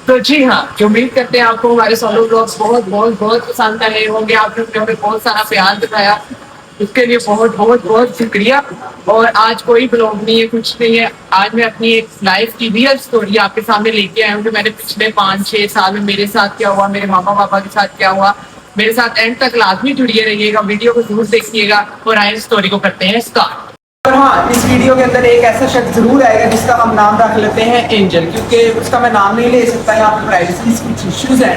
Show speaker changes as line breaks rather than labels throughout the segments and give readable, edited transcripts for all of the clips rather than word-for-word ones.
تو جی ہاں، امید کرتے ہیں آپ کو ہمارے سولو بلاگس بہت بہت بہت پسند آئے ہوں گے. آپ نے ہمیں بہت سارا پیار دکھایا، اس کے لیے بہت بہت بہت شکریہ. اور آج کوئی بلاگ نہیں ہے، کچھ نہیں ہے. آج میں اپنی ایک لائف کی ریئل اسٹوری آپ کے سامنے لے کے آیا ہوں کہ میں نے پچھلے 5-6 سال میں میرے ساتھ کیا ہوا، میرے ماما پاپا کے ساتھ کیا ہوا. میرے ساتھ اینڈ تک لازمی جڑیے رہیے گا، ویڈیو کو ضرور دیکھیے گا. اور آئے اسٹوری کو کرتے ہیں اسٹارٹ. اور ہاں، اس ویڈیو کے اندر ایک ایسا شخص ضرور آئے گا جس کا ہم نام رکھ لیتے ہیں اینجل، کیونکہ اس کا میں نام نہیں لے سکتا، یہاں پہ پرائیویسی کچھ ایشوز ہیں،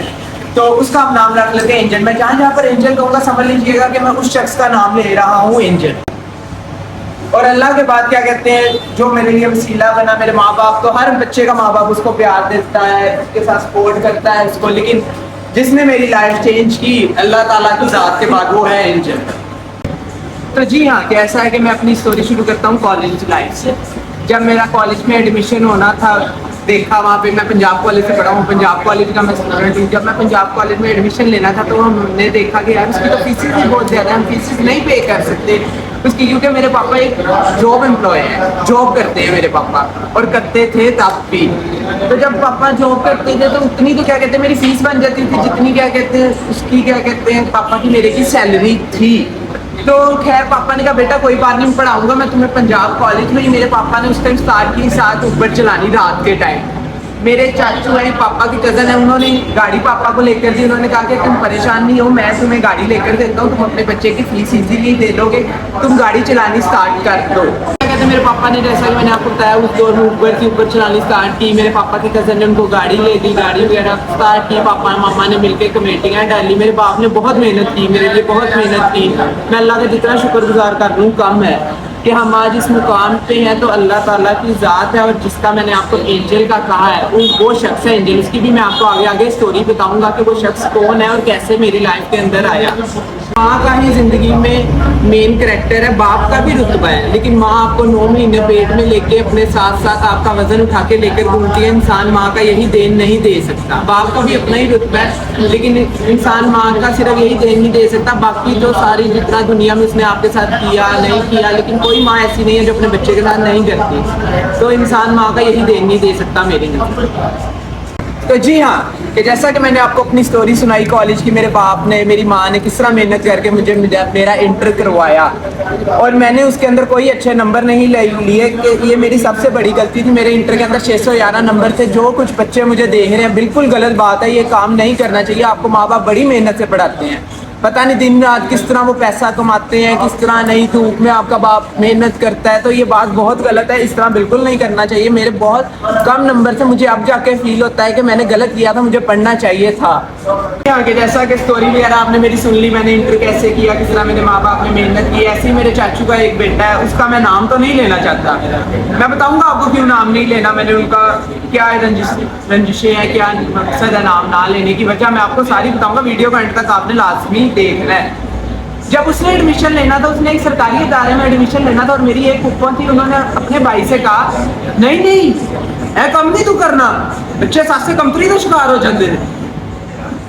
تو اس کا ہم نام رکھ لیتے ہیں اینجل. میں جہاں پر اینجل کہوں گا سمجھ لیجیے گا کہ میں اس شخص کا نام لے رہا ہوں اینجل. اور اللہ کے بعد کیا کہتے ہیں، جو میرے لیے وسیلہ بنا میرے ماں باپ. تو ہر بچے کا ماں باپ اس کو پیار دیتا ہے، اس کے ساتھ سپورٹ کرتا ہے اس کو، لیکن جس نے میری لائف چینج کی اللہ تعالیٰ کی ذات کے بعد، وہ ہے اینجل. تو جی ہاں، کیسا ہے کہ میں اپنی اسٹوری شروع کرتا ہوں کالج لائف سے. جب میرا کالج میں ایڈمیشن ہونا تھا، دیکھا وہاں پہ، میں پنجاب کالج سے پڑھا ہوں، پنجاب کالج کا میں اسٹوڈنٹ ہوں. جب میں پنجاب کالج میں ایڈمیشن لینا تھا تو ہم نے دیکھا کہ یار اس کی تو فیسز بھی بہت زیادہ ہیں، ہم فیسز نہیں پے کر سکتے اس کی، کیونکہ میرے پاپا ایک جاب امپلائے ہیں، جاب کرتے ہیں میرے پاپا، اور کرتے تھے تب بھی. تو جب پاپا جاب کرتے تھے تو اتنی تو کیا کہتے ہیں میری فیس بن جاتی تھی جتنی کیا کہتے ہیں اس کی کیا کہتے ہیں پاپا کی میرے کی سیلری تھی. تو خیر پاپا نے کہا بیٹا کوئی بات نہیں پڑھاؤں گا میں تمہیں پنجاب کالج میں ہی. میرے پاپا نے اس ٹائم اسٹارٹ کی ساتھ اوپر چلانی رات کے ٹائم. میرے چاچو ہیں، پاپا کی کزن ہے، انہوں نے گاڑی پاپا کو لے کر دی. انہوں نے کہا کہ تم پریشان نہیں ہو، میں تمہیں گاڑی لے کر دیتا ہوں، تم اپنے بچے کی فیس ایزیلی دے دو گے، تم گاڑی چلانی اسٹارٹ کر دو. کیا کہتے ہیں میرے پاپا نے، جیسا کہ میں نے آپ کو بتایا، اس دور میں اوبر کی اوپر چلانی اسٹارٹ کی. میرے پاپا کی کزن نے ان کو گاڑی لے دی، گاڑی وغیرہ اسٹارٹ کی. پاپا ماما نے مل کے کمیٹیاں ڈالی. میرے باپ نے بہت محنت کی، میرے لیے بہت محنت کی. میں اللہ کا جتنا شکر گزار کر لوں کم ہے کہ ہم آج اس مقام پہ ہیں تو اللہ تعالیٰ کی ذات ہے. اور جس کا میں نے آپ کو اینجل کا کہا ہے وہ شخص ہے اینجل. اس کی بھی میں آپ کو آگے آگے اسٹوری بتاؤں گا کہ وہ شخص کون ہے اور کیسے میری لائف کے اندر آیا. ماں کا ہی زندگی میں مین کریکٹر ہے، باپ کا بھی رتبہ ہے، لیکن ماں آپ کو 9 مہینے پیٹ میں لے کے اپنے ساتھ ساتھ آپ کا وزن اٹھا کے لے کر گھومتی ہے. انسان ماں کا یہی دین نہیں دے سکتا. باپ کا بھی اپنا ہی رتبہ ہے، لیکن انسان ماں کا صرف یہی دین نہیں دے سکتا. باقی جو ساری جتنا دنیا میں اس نے آپ کے ساتھ کیا نہیں کیا، لیکن کوئی ماں ایسی نہیں ہے جو اپنے بچے کے ساتھ نہیں کرتی. تو انسان ماں کا یہی دین نہیں دے سکتا میرے نظر. تو جی ہاں، کہ جیسا کہ میں نے آپ کو اپنی سٹوری سنائی کالج کی، میرے باپ نے میری ماں نے کس طرح محنت کر کے مجھے میرا انٹر کروایا، اور میں نے اس کے اندر کوئی اچھے نمبر نہیں لیے کہ یہ میری سب سے بڑی غلطی تھی. میرے انٹر کے اندر 611 نمبر تھے. جو کچھ بچے مجھے دیکھ رہے ہیں بالکل غلط بات ہے، یہ کام نہیں کرنا چاہیے. آپ کو ماں باپ بڑی محنت سے پڑھاتے ہیں، پتہ نہیں دن رات کس طرح وہ پیسہ کماتے ہیں، کس طرح نہیں، دھوپ میں آپ کا باپ محنت کرتا ہے. تو یہ بات بہت غلط ہے، اس طرح بالکل نہیں کرنا چاہیے. میرے بہت کم نمبر سے مجھے اب جا کے فیل ہوتا ہے کہ میں نے غلط کیا تھا، مجھے پڑھنا چاہیے تھا. آگے جیسا کہ اسٹوری وغیرہ آپ نے میری سن لی، میں نے انٹر کیسے کیا، کس طرح میرے ماں باپ نے محنت کی. ایسے ہی میرے چاچو کا ایک بیٹا ہے، اس کا میں نام تو نہیں لینا چاہتا. میں بتاؤں گا آپ کو کیوں نام نہیں لینا. میں نے ان کا کیا رنجشیں ہیں، کیا مقصد ہے نام نہ لینے کی وجہ، میں آپ کو ساری بتاؤں گا. ویڈیو کا اینڈ تک آپ نے لازمی دیکھنا ہے. جب اس نے ایڈمیشن لینا تھا، اس نے ایک سرکاری ادارے میں ایڈمیشن لینا تھا، اور میری ایک پھپھو تھی، انہوں نے اپنے بھائی سے کہا نہیں اے کم نہیں تو کرنا، بچے ساتھ سے کمپنی تو شکار ہو جاتے ہیں.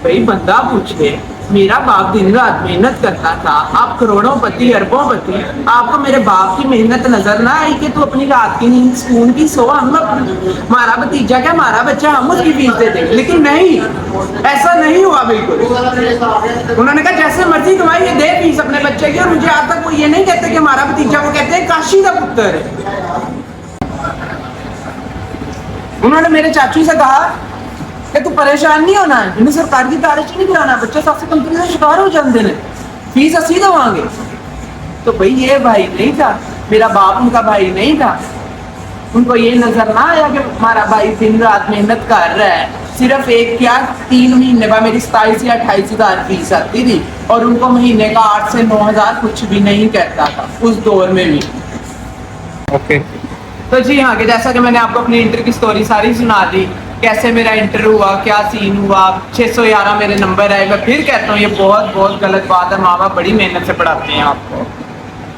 بھائی بندہ پوچھے، میرا باپ دن رات محنت کرتا تھا، آپ کروڑوں پتی اربوں پتی، آپ کو میرے باپ کی محنت نظر نہ آئی کہ تو اپنی رات کی نیند سکون کی سو، ہم ہمارا بھتیجا کیا ہمارا بچہ، ہم اس کی فیس دیتے. لیکن نہیں، ایسا نہیں ہوا بالکل. انہوں نے کہا جیسے مرضی کمائی یہ دے فیس اپنے بچے کی. اور مجھے آج تک وہ یہ نہیں کہتے کہ ہمارا بھتیجا، وہ کہتے ہیں کاشی کا پتر ہے. انہوں نے میرے چاچو سے کہا کہ تو پریشان نہیں ہونا ہے، انہیں سرکار کی تاریخ نہیں کرانا، بچے ساتھ سے کمپنی سے شکار ہو جاتے ہیں، فیس اسی دوں گے. تو بھائی یہ بھائی نہیں تھا میرا باپ، ان کا بھائی نہیں تھا. ان کو یہ نظر نہ آیا کہ ہمارا بھائی دن رات محنت کر رہا ہے. صرف ایک کیا 3 مہینے بعد میری 27 یا 28 ہزار فیس آتی تھی، اور ان کو مہینے کا 8 سے 9 ہزار کچھ بھی نہیں کہتا تھا اس دور میں بھی. اوکے. تو جی ہاں، کہ جیسا کہ میں نے آپ کو اپنی انٹر کی سٹوری ساری سنا دی، کیسے میرا انٹر ہوا، کیا سین ہوا. 611 میرے نمبر آئے. میں پھر کہتا ہوں یہ بہت بہت غلط بات ہے، ماں باپ بڑی محنت سے پڑھاتے ہیں آپ کو.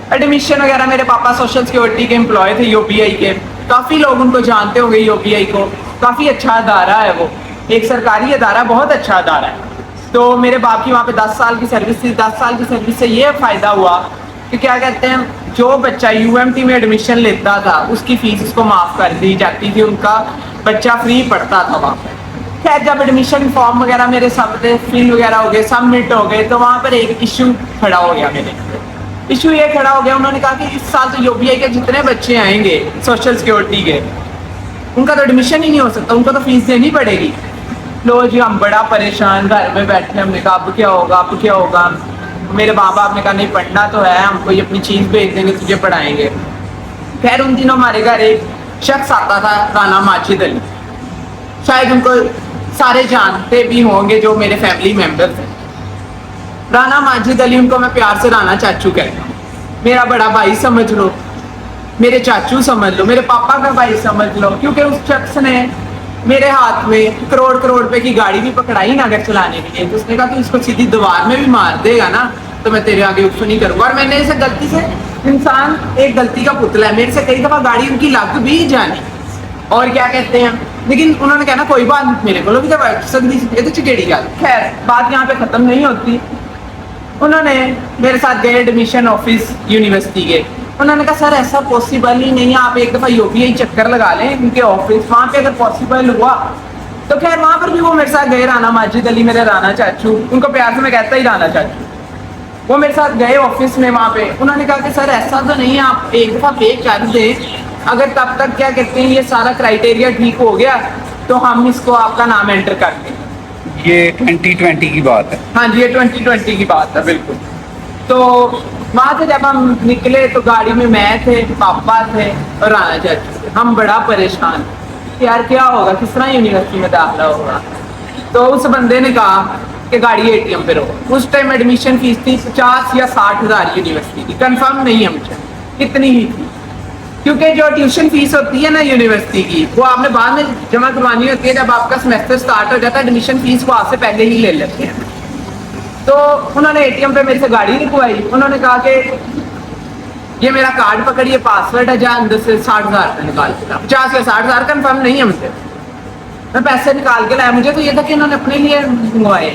ایڈمیشن وغیرہ، میرے پاپا سوشل سیکورٹی کے امپلائی تھے، یو پی آئی کے. کافی لوگ ان کو جانتے ہوں گے، یو پی آئی کو. کافی اچھا ادارہ ہے، وہ ایک سرکاری ادارہ، بہت اچھا ادارہ ہے. تو میرے باپ کی وہاں پہ 10 سال کی سروس تھی. 10 سال کی سروس سے یہ فائدہ ہوا کہ کیا کہتے ہیں جو بچہ یو ایم ٹی میں ایڈمیشن لیتا تھا اس کی فیس اس کو معاف کر دی جاتی تھی. ان کا بچہ فری پڑھتا تھا وہاں پہ.
خیر جب ایڈمیشن فارم وغیرہ میرے سب فل وغیرہ ہو گئے, سبمٹ ہو گئے, تو وہاں پر ایک ایشو کھڑا ہو گیا. میرے ایشو یہ کھڑا ہو گیا, انہوں نے کہا کہ اس سال تو UBI کے جتنے بچے آئیں گے سوشل سیکورٹی کے, ان کا تو ایڈمیشن ہی نہیں ہو سکتا, ان کو تو فیس دینی پڑے گی. لو جی ہم بڑا پریشان گھر میں بیٹھے, ہم نے کہا اب کیا ہوگا اب کیا ہوگا. میرے ماں باپ نے کہا نہیں پڑھنا تو ہے, ہم کوئی اپنی چیز بھیج دیں گے تجھے پڑھائیں گے. خیر ان دنوں ہمارے گھر ایک شخص آتا تھا رانا ماجد علی, شاید ان کو سارے جانتے بھی ہوں گے جو میرے فیملی ممبر تھے. رانا ماجد علی, ان کو میں پیار سے رانا چاچو کہتا ہوں. میرا بڑا بھائی سمجھ لو, میرے چاچو سمجھ لو, میرے پاپا کا بھائی سمجھ لو, کیونکہ اس شخص نے میرے ہاتھ میں کروڑ روپے کی گاڑی بھی پکڑائی نا اگر چلانے کے لیے, تو اس نے کہا تو اس کو سیدھی دیوار میں بھی مار دے گا نا تو میں تیرے آگے اف نہیں کروں گا. اور میں نے اسے غلطی سے, انسان ایک غلطی کا پتلا ہے, میرے سے کئی دفعہ گاڑی ان کی لگ بھی جانی, اور کیا کہتے ہیں, لیکن انہوں نے کہا نا کوئی بات نہیں, میرے کو بھی یہ تو چکیڑی گل. خیر بات یہاں پہ ختم نہیں ہوتی. انہوں نے میرے ساتھ گئے ایڈمیشن آفس یونیورسٹی کے, انہوں نے کہا سر ایسا پاسبل ہی نہیں ہے, آپ ایک دفعہ UBI چکر لگا لیں ان کے آفس, وہاں پہ اگر پاسبل ہوا تو. خیر وہاں پر بھی وہ میرے ساتھ گئے, رانا ماجد علی میرے رانا چاچو, ان کو پیار سے میں کہتا ہی رانا چاچو, وہ میرے ساتھ گئے آفس میں. وہاں پہ انہوں نے کہا کہ سر ایسا تو نہیں ہے, آپ ایک دفعہ پے کر دیں, اگر تب تک کیا کہتے ہیں یہ سارا کرائٹیریا ٹھیک ہو گیا تو ہم اس کو آپ کا نام انٹر کر دیں.
یہ 2020 کی بات ہے.
ہاں جی یہ 2020 کی بات ہے بالکل. تو وہاں سے جب ہم نکلے تو گاڑی میں تھے, پاپا تھے اور رانا چاچو تھے. ہم بڑا پریشان یار کیا ہوگا, کس طرح یونیورسٹی میں داخلہ ہوگا. تو اس بندے نے کہا کہ گاڑی ATM پہ رہو. اس ٹائم ایڈمیشن فیس تھی 50 یا 60 ہزار یونیورسٹی کی, کنفرم نہیں ہے مجھے کتنی ہی تھی, کیونکہ جو ٹیوشن فیس ہوتی ہے نا یونیورسٹی کی وہ آپ نے بعد میں جمع کروانی ہوتی ہے جب آپ کا سیمسٹر سٹارٹ ہو جاتا ہے, ایڈمیشن فیس کو آپ سے پہلے ہی لے لیتے ہیں. تو انہوں نے ATM پہ میرے سے گاڑی رکوائی. انہوں نے کہا کہ یہ میرا کارڈ پکڑیے, پاسورڈ ہے, جہاں اندر سے 60 ہزار روپے نکال کے لا. 50 یا 60 ہزار کنفرم نہیں ہے مجھے, میں پیسے نکال کے لایا. مجھے تو یہ تھا کہ انہوں نے اپنے لیے منگوائے,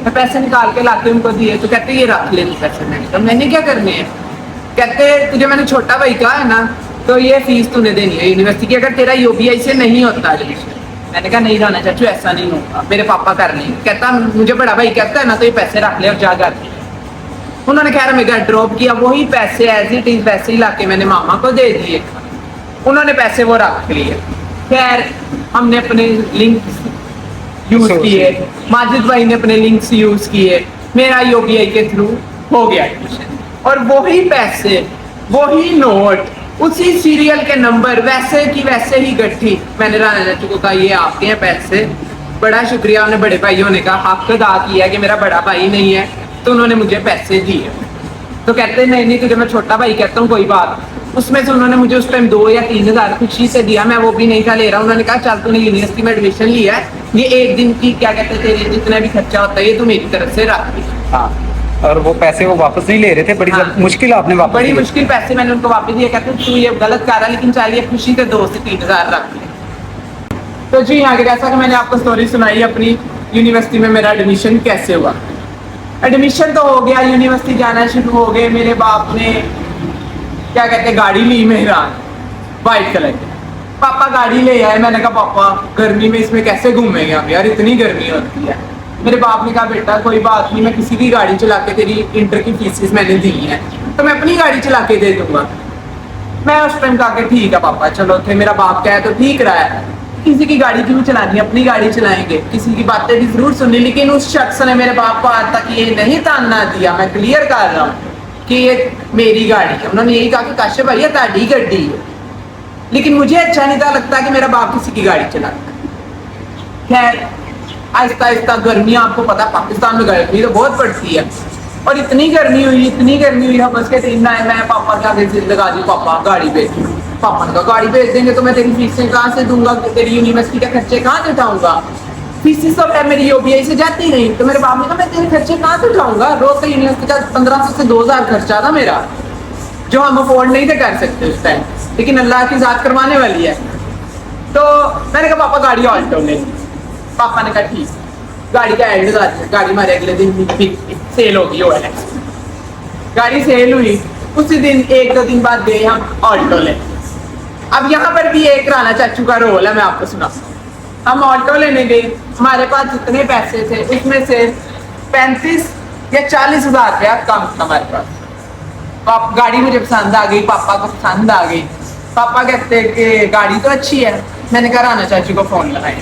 میں پیسے نکال کے لا کے ان کو دیے. تو کہتے یہ رکھ لے پیسے. میں نے کیا کرنے ہیں, کہتے تجھے میں نے چھوٹا بھائی کہا ہے نا تو یہ فیس تو نے دینی ہے یونیورسٹی کی, اگر تیرا UBI سے نہیں ہوتا ایڈمیشن. میں نے کہا نہیں رانا چاچو ایسا نہیں ہوگا, میرے پاپا کر لیں. کہتا مجھے بڑا بھائی کہتا ہے نا تو یہ پیسے رکھ لے اور جا کر. انہوں نے خیر ہمیں گھر ڈراپ کیا, وہی پیسے ایز اٹ از پیسے ہی لا کے میں نے ماما کو دے دیے. انہوں نے پیسے وہ رکھ لیے. خیر ہم نے اپنے لنکس یوز کیے, ماجد بھائی نے اپنے لنکس یوز کیے, میرا UBI کے تھرو ہو گیا ایڈمیشن. اور وہی پیسے, وہی نوٹ, اسی سیریل کے نمبر, ویسے کی ویسے ہی گٹھی. میں نے رانا چاچو کو کہا یہ آپ کے ہیں پیسے, بڑا شکریہ. انہوں نے بڑے بھائیوں نے کہا حق ادا کیا کہ میرا بڑا بھائی نہیں ہے, تو انہوں نے مجھے پیسے دیے. تو کہتے ہیں نہیں تجھے میں چھوٹا بھائی کہتا ہوں کوئی بات. اس میں سے انہوں نے مجھے اس ٹائم 2 یا 3 ہزار خوشی سے دیا, میں وہ بھی نہیں تھا لے رہا. انہوں نے کہا چل تو نے یونیورسٹی میں ایڈمیشن لیا ہے, یہ ایک دن کی کیا کہتے ہیں تیرے جتنا بھی خرچہ ہوتا ہے یہ تو میری طرف سے رکھ.
ہاں, اور وہ پیسے وہ واپس نہیں لے رہے تھے, بڑی مشکل آپ نے واپس,
بڑی مشکل پیسے میں نے ان کو واپس دیے. کہتے تو یہ غلط کر رہا ہے لیکن چاہیے خوشی سے 2 سے 3 ہزار رکھ لیں. تو جی آگے جیسا کہ میں نے آپ کو اسٹوری سنائی اپنی یونیورسٹی میں میرا ایڈمیشن کیسے ہوا. ایڈمیشن تو ہو گیا, یونیورسٹی جانا شروع ہو گئے. میرے باپ نے کیا کہتے ہیں گاڑی لی مہران وائٹ کلر کی. پاپا گاڑی لے آئے. میں نے کہا پاپا گرمی میں اس میں کیسے گھومیں گے ہم یار, اتنی گرمی ہوتی ہے. میرے باپ نے کہا بیٹا کوئی بات نہیں, میں کسی کی گاڑی چلا کے, تیری انٹر کی فیسز میں نے دی ہیں تو میں اپنی گاڑی چلا کے دے دوں گا. میں اس ٹائم کہا کہ ٹھیک ہے پاپا چلو, تھے میرا باپ کہے تو ٹھیک رہا ہے, کسی کی گاڑی کیوں چلانی, اپنی گاڑی چلائیں گے. کسی کی باتیں بھی ضرور سنی, لیکن اس شخص نے میرے باپ کو آج تک یہ نہیں تاننا دیا, میں کلیئر کر رہا ہوں کہ یہ میری گاڑی ہے. انہوں نے یہی کہا کہ کاشف بھائی یہ تاڑی گڈی ہے, لیکن مجھے اچھا نہیں تھا لگتا کہ میرا باپ کسی کی گاڑی چلاتا. خیر آہستہ آہستہ گرمیاں, آپ کو پتا پاکستان میں گرمی تو بہت پڑتی ہے, اور اتنی گرمی ہوئی بس کے دن آئے. میں پاپا کے آگے ضد لگا دی, پاپا گاڑی بھیج. پاپا نے کہا گاڑی بھیج دیں گے تو میں تیری فیسیں کہاں سے دوں گا, تیری یونیورسٹی کے خرچے کہاں سے اٹھاؤں گا, فیسیں تو میری UBI سے جاتی نہیں. تو میرے باپ نے کہا میں تیرے خرچے کہاں سے اٹھاؤں گا, روز کا یونیورسٹی کا 1500 سے 2000 خرچہ تھا میرا, جو ہم افورڈ نہیں تھے کر سکتے اس ٹائم, لیکن اللہ کی ذات کروانے والی ہے. تو میں نے کہا پاپا گاڑی آلٹو لے. پاپا نے کہا ٹھیک. گاڑی کا ایڈ لگا دیا, گاڑی ہمارے اگلے دن سیل ہوگی, گاڑی سیل ہوئی. اسی دن 1-2 دن بعد گئے ہم آلٹو لے. اب یہاں پر بھی ایک رانا چاچو کا رول ہے, میں آپ کو سنا. ہم آٹو لینے گئے, ہمارے پاس جتنے پیسے تھے اس میں سے 35 یا 40 ہزار روپیہ کم تھا ہمارے پاس. گاڑی مجھے پسند آ گئی, پاپا کو پسند آ گئی. پاپا کہتے کہ گاڑی تو اچھی ہے. میں نے کہا رانا چاچو کو فون لگائیں.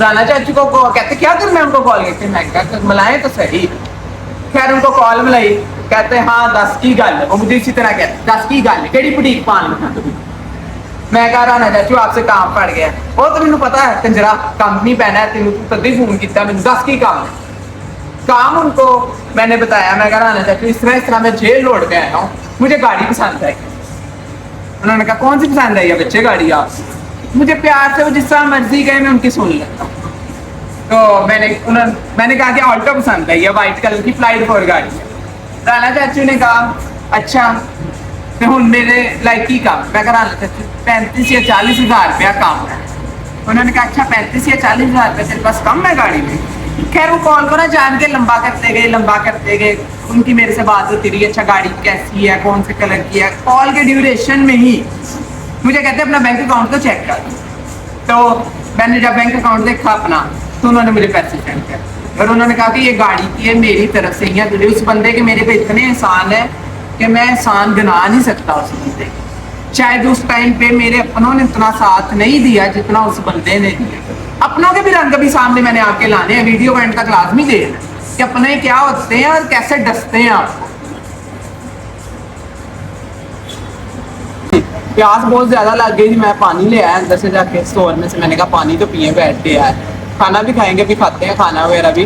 رانا چاچو کو کہتے کیا کرنا ہے, ان کو کال کرتے. میں کہا ملائیں تو صحیح. خیر ان کو کال ملائی, کہتے ہاں 10 کی گل ہے. وہ مجھے اسی طرح کہتے 10 کی گل ہے, کہڑی بڑیک پان لگا تمہیں. میں کہا رانا چاچو آپ سے کام پڑ گیا. وہ تو مجھے پتا ہے کنجرا کام نہیں پہنا ہے, تینوں تدی فون کیا, مجھے 10 کی کام ہے. کام ان کو میں نے بتایا. میں کہا رانا چاچو اس طرح میں جیل لوٹ کے آیا ہوں, مجھے گاڑی پسند آئی. انہوں نے کہا کون سی پسند آئی ہے بچے گاڑی آپ. مجھے پیار سے وہ جس طرح مرضی گئے میں ان کی سن لیتا ہوں. تو میں نے کہا کہ آلٹو پسند ہے, یہ وائٹ کلر کی فلائٹ 4 گاڑی ہے. رانا چاچو نے کہا اچھا ہوں میرے لائک کی کام. میں کہا رانا چاچو 35 یا 40 ہزار روپیہ کام ہے. انہوں نے کہا اچھا 35 یا 40 ہزار روپیہ تیرے پاس کم ہے گاڑی میں. خیر وہ کال کو نا جان کے لمبا کرتے گئے. ان کی میرے سے بات ہوتی رہی, اچھا گاڑی کیسی ہے, کون سے کلر کی ہے. کال کے ڈیوریشن میں ہی مجھے کہتے اپنا بینک اکاؤنٹ کو چیک کر. تو میں نے جب بینک اکاؤنٹ دیکھا اپنا تو انہوں نے مجھے پیسے سینڈ کر. اور انہوں نے کہا کہ یہ گاڑی کی ہے میری طرف سے. اس بندے کے میرے پہ اتنے احسان ہے کہ میں احسان گنا نہیں سکتا اس بندے. شاید اس ٹائم پہ میرے اپنوں نے اتنا ساتھ نہیں دیا جتنا اس بندے نے دیا. اپنوں کے بھی رنگ بھی سامنے میں نے آپ کے لانے ہیں, ویڈیو اینڈ تک لازمی دے کہ اپنے کیا ہوتے ہیں اور کیسے ڈستے ہیں. آپ کو پیاس بہت زیادہ لگ گئی تھی. میں پانی لے آیا اندر سے جا کے اسٹور میں سے. میں نے کہا پانی تو پیے بیٹھ کے یار, کھانا بھی کھائیں گے, بھی کھاتے ہیں کھانا وغیرہ بھی.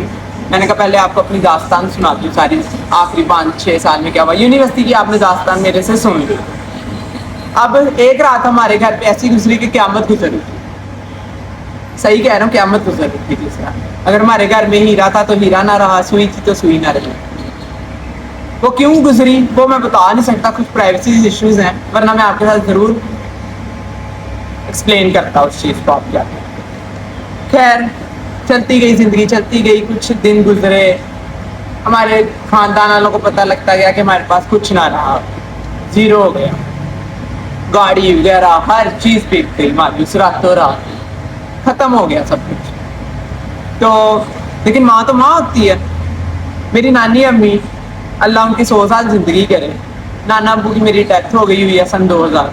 میں نے کہا پہلے آپ کو اپنی داستان سناتی ہوں ساری, آخری 5-6 سال میں کیا ہوا. یونیورسٹی کی آپ نے داستان میرے سے سن لی. اب ایک رات ہمارے گھر پہ ایسی گزری کہ قیامت گزر رہی تھی. صحیح کہہ رہا ہوں, قیامت گزر رہی تھی جس طرح. اگر ہمارے گھر میں ہیرا تھا تو ہیرا نہ رہا, سوئی تھی تو سوئی نہ رہی. وہ کیوں گزری وہ میں بتا نہیں سکتا, کچھ پرائیویسی ایشوز ہیں, ورنہ میں آپ کے ساتھ ضرور ایکسپلین کرتا اس چیز کو. آپ کیا خیر چلتی گئی زندگی, چلتی گئی. کچھ دن گزرے, ہمارے خاندان والوں کو پتہ لگتا گیا کہ ہمارے پاس کچھ نہ رہا, زیرو ہو گیا. گاڑی وغیرہ ہر چیز بک گئی ہماری اس راتوں رات, ختم ہو گیا سب کچھ. تو لیکن ماں تو ماں ہوتی ہے. میری نانی امی اللہ ان کی 100 سال زندگی کرے. نانا ابو کی میری ڈیتھ ہو گئی ہوئی ہے سن 2000.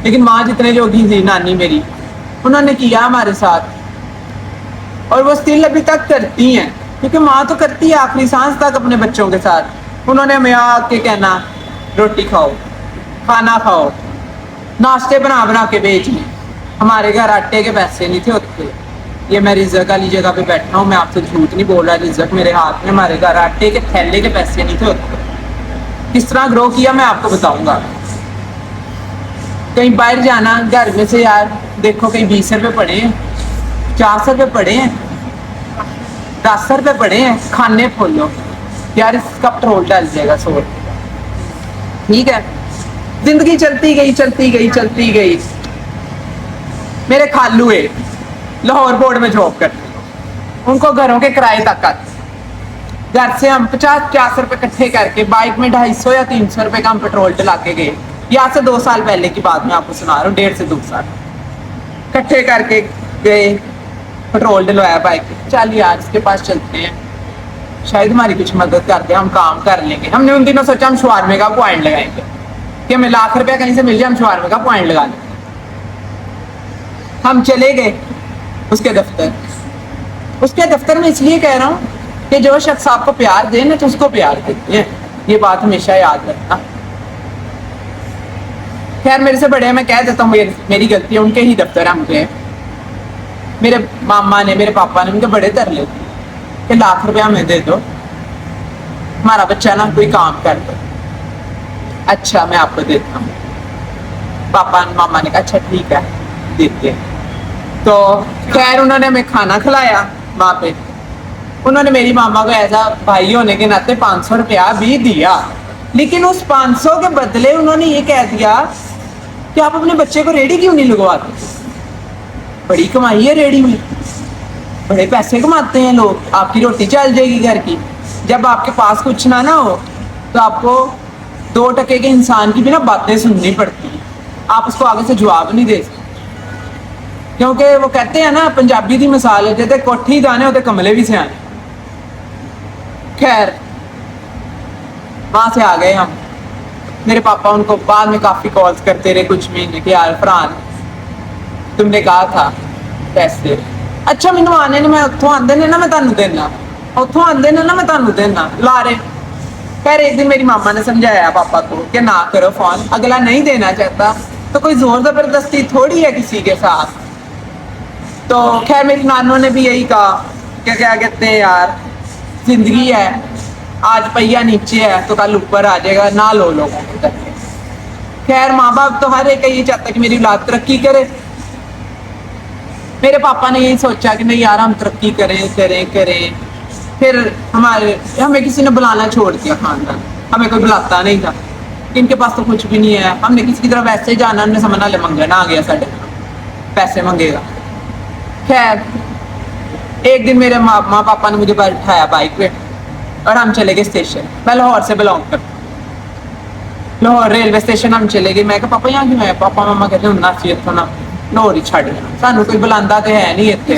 لیکن ماں جتنے جوگی تھی نانی میری, انہوں نے کیا ہمارے ساتھ, اور وہ اسٹل ابھی تک کرتی ہیں. کیونکہ ماں تو کرتی ہے آخری سانس تک اپنے بچوں کے ساتھ. انہوں نے ہمیں آ کے کہنا روٹی کھاؤ, کھانا کھاؤ, ناشتے بنا کے بھیجنے. ہمارے گھر آٹے کے پیسے نہیں تھے ہوتے. یہ میں رزق والی جگہ پہ بیٹھا ہوں, میں آپ سے جھوٹ نہیں بول رہا. رزق میرے ہاتھ میں, ہمارے گھر آٹے کے تھیلے کے پیسے نہیں تھے ہوتے. کس طرح گرو کیا میں آپ کو بتاؤں گا. کہیں باہر جانا گھر میں سے یار دیکھو کہیں 20 روپے پڑے ہیں, 400 روپے پڑے ہیں, 10 روپے پڑے ہیں, کھانے کھولو یار اس کا پٹرول ڈال جائے گا 100 روپے. ٹھیک ہے, زندگی چلتی گئی. میرے خالو ہے لاہور بورڈ میں جاب کرتے, ان کو گھروں کے کرائے تک آتے. گھر سے ہم 50-50 روپے کٹھے کر کے بائک میں 250 یا 300 روپے کا ہم پیٹرول ڈلا کے گئے. یہاں سے 2 سال پہلے کی بات میں آپ کو سنا رہا ہوں, 1.5 سے 2 سال کٹھے کر کے گئے, پیٹرول ڈلوایا بائک پہ. چل یار اس کے پاس چلتے ہیں, شاید ہماری کچھ مدد کر دے, ہم کام کر لیں گے. ہم نے ان دنوں سوچا ہم شوارمے کا پوائنٹ لگائیں گے کہ ہمیں لاکھ روپیہ کہیں سے مل جائے, ہم شوارمے کا پوائنٹ لگا لیں. ہم چلے گئے اس کے دفتر میں. اس لیے کہہ رہا ہوں کہ جو شخص آپ کو پیار دے نا تو اس کو پیار دیتے ہیں, یہ بات ہمیشہ یاد رکھنا. خیر میرے سے بڑے ہیں, میں کہہ دیتا ہوں میری غلطی ہے, ان کے ہی دفتر ہم گئے. میرے ماما نے میرے پاپا نے ان کے بڑے ترلے کہ 1 لاکھ روپیہ ہمیں دے دو, ہمارا بچہ نا کوئی کام کر دو. اچھا میں آپ کو دیتا ہوں. پاپا ماما نے کہا اچھا ٹھیک ہے دیتے ہیں. تو خیر انہوں نے ہمیں کھانا کھلایا وہاں پہ. انہوں نے میری ماما کو ایسا بھائی ہونے کے ناطے 500 روپیہ بھی دیا, لیکن اس 500 کے بدلے انہوں نے یہ کہہ دیا کہ آپ اپنے بچے کو ریڑھی کیوں نہیں لگواتے. بڑی کمائی ہے ریڑھی میں, بڑے پیسے کماتے ہیں لوگ, آپ کی روٹی چل جائے گی گھر کی. جب آپ کے پاس کچھ نہ ہو تو آپ کو 2 ٹکے کے انسان کی بھی نا باتیں سننی پڑتی ہیں, آپ اس کو آگے سے جواب نہیں دے سکتے. क्योंकि वो कहते हैं ना पंजाबी की मिसाल है, जिते कोठी दाने होते कमले भी सियाने। खैर वहां से आ गए हम। मेरे पापा उनको बाद में काफी कॉल्स करते रहे कुछ महीने कि यार फरहान तुमने कहा था पैसे, अच्छा मैनू आने ने, मैं उतों आंदे ने ना मैं तुहानू देना, उतों आंदे ने ना मैं तुहानू देना, ला रहे। फिर एक दिन मेरी मामा ने समझाया पापा को कि ना करो फोन, अगला नहीं देना चाहता तो कोई जोर जबरदस्ती थोड़ी है किसी के साथ। तो खैर मेरी नानों ने भी यही कहा कि क्या कहते हैं यार जिंदगी है, आज पहिया नीचे है तो कल ऊपर आ जाएगा, ना लो लोगों के करके। खैर माँ बाप तो हर एक यही चाहता कि मेरी औलाद तरक्की करे। मेरे पापा ने यही सोचा कि नहीं यार हम तरक्की करें करें करें। फिर हमें किसी ने बुलाना छोड़ दिया, खानदान हमें कोई बुलाता नहीं था, इनके पास तो कुछ भी नहीं है। हमने किसी की तरफ वैसे ही जाना, हमने समझना ले मंगना आ गया साढ़े पैसे मंगेगा। खैर एक दिन मेरे माँ पापा ने मुझे बैठाया बाइक पे और हम चले गए स्टेशन। मैं लाहौर से बिलोंग करता, लाहौर रेलवे स्टेशन हम चले गए। मैं कहा पापा यहाँ क्यों है? पापा मामा कहते हैं ना चाहिए ना लाहौर ही छड़ सानू कोई बुलांदा तो है नहीं इतने।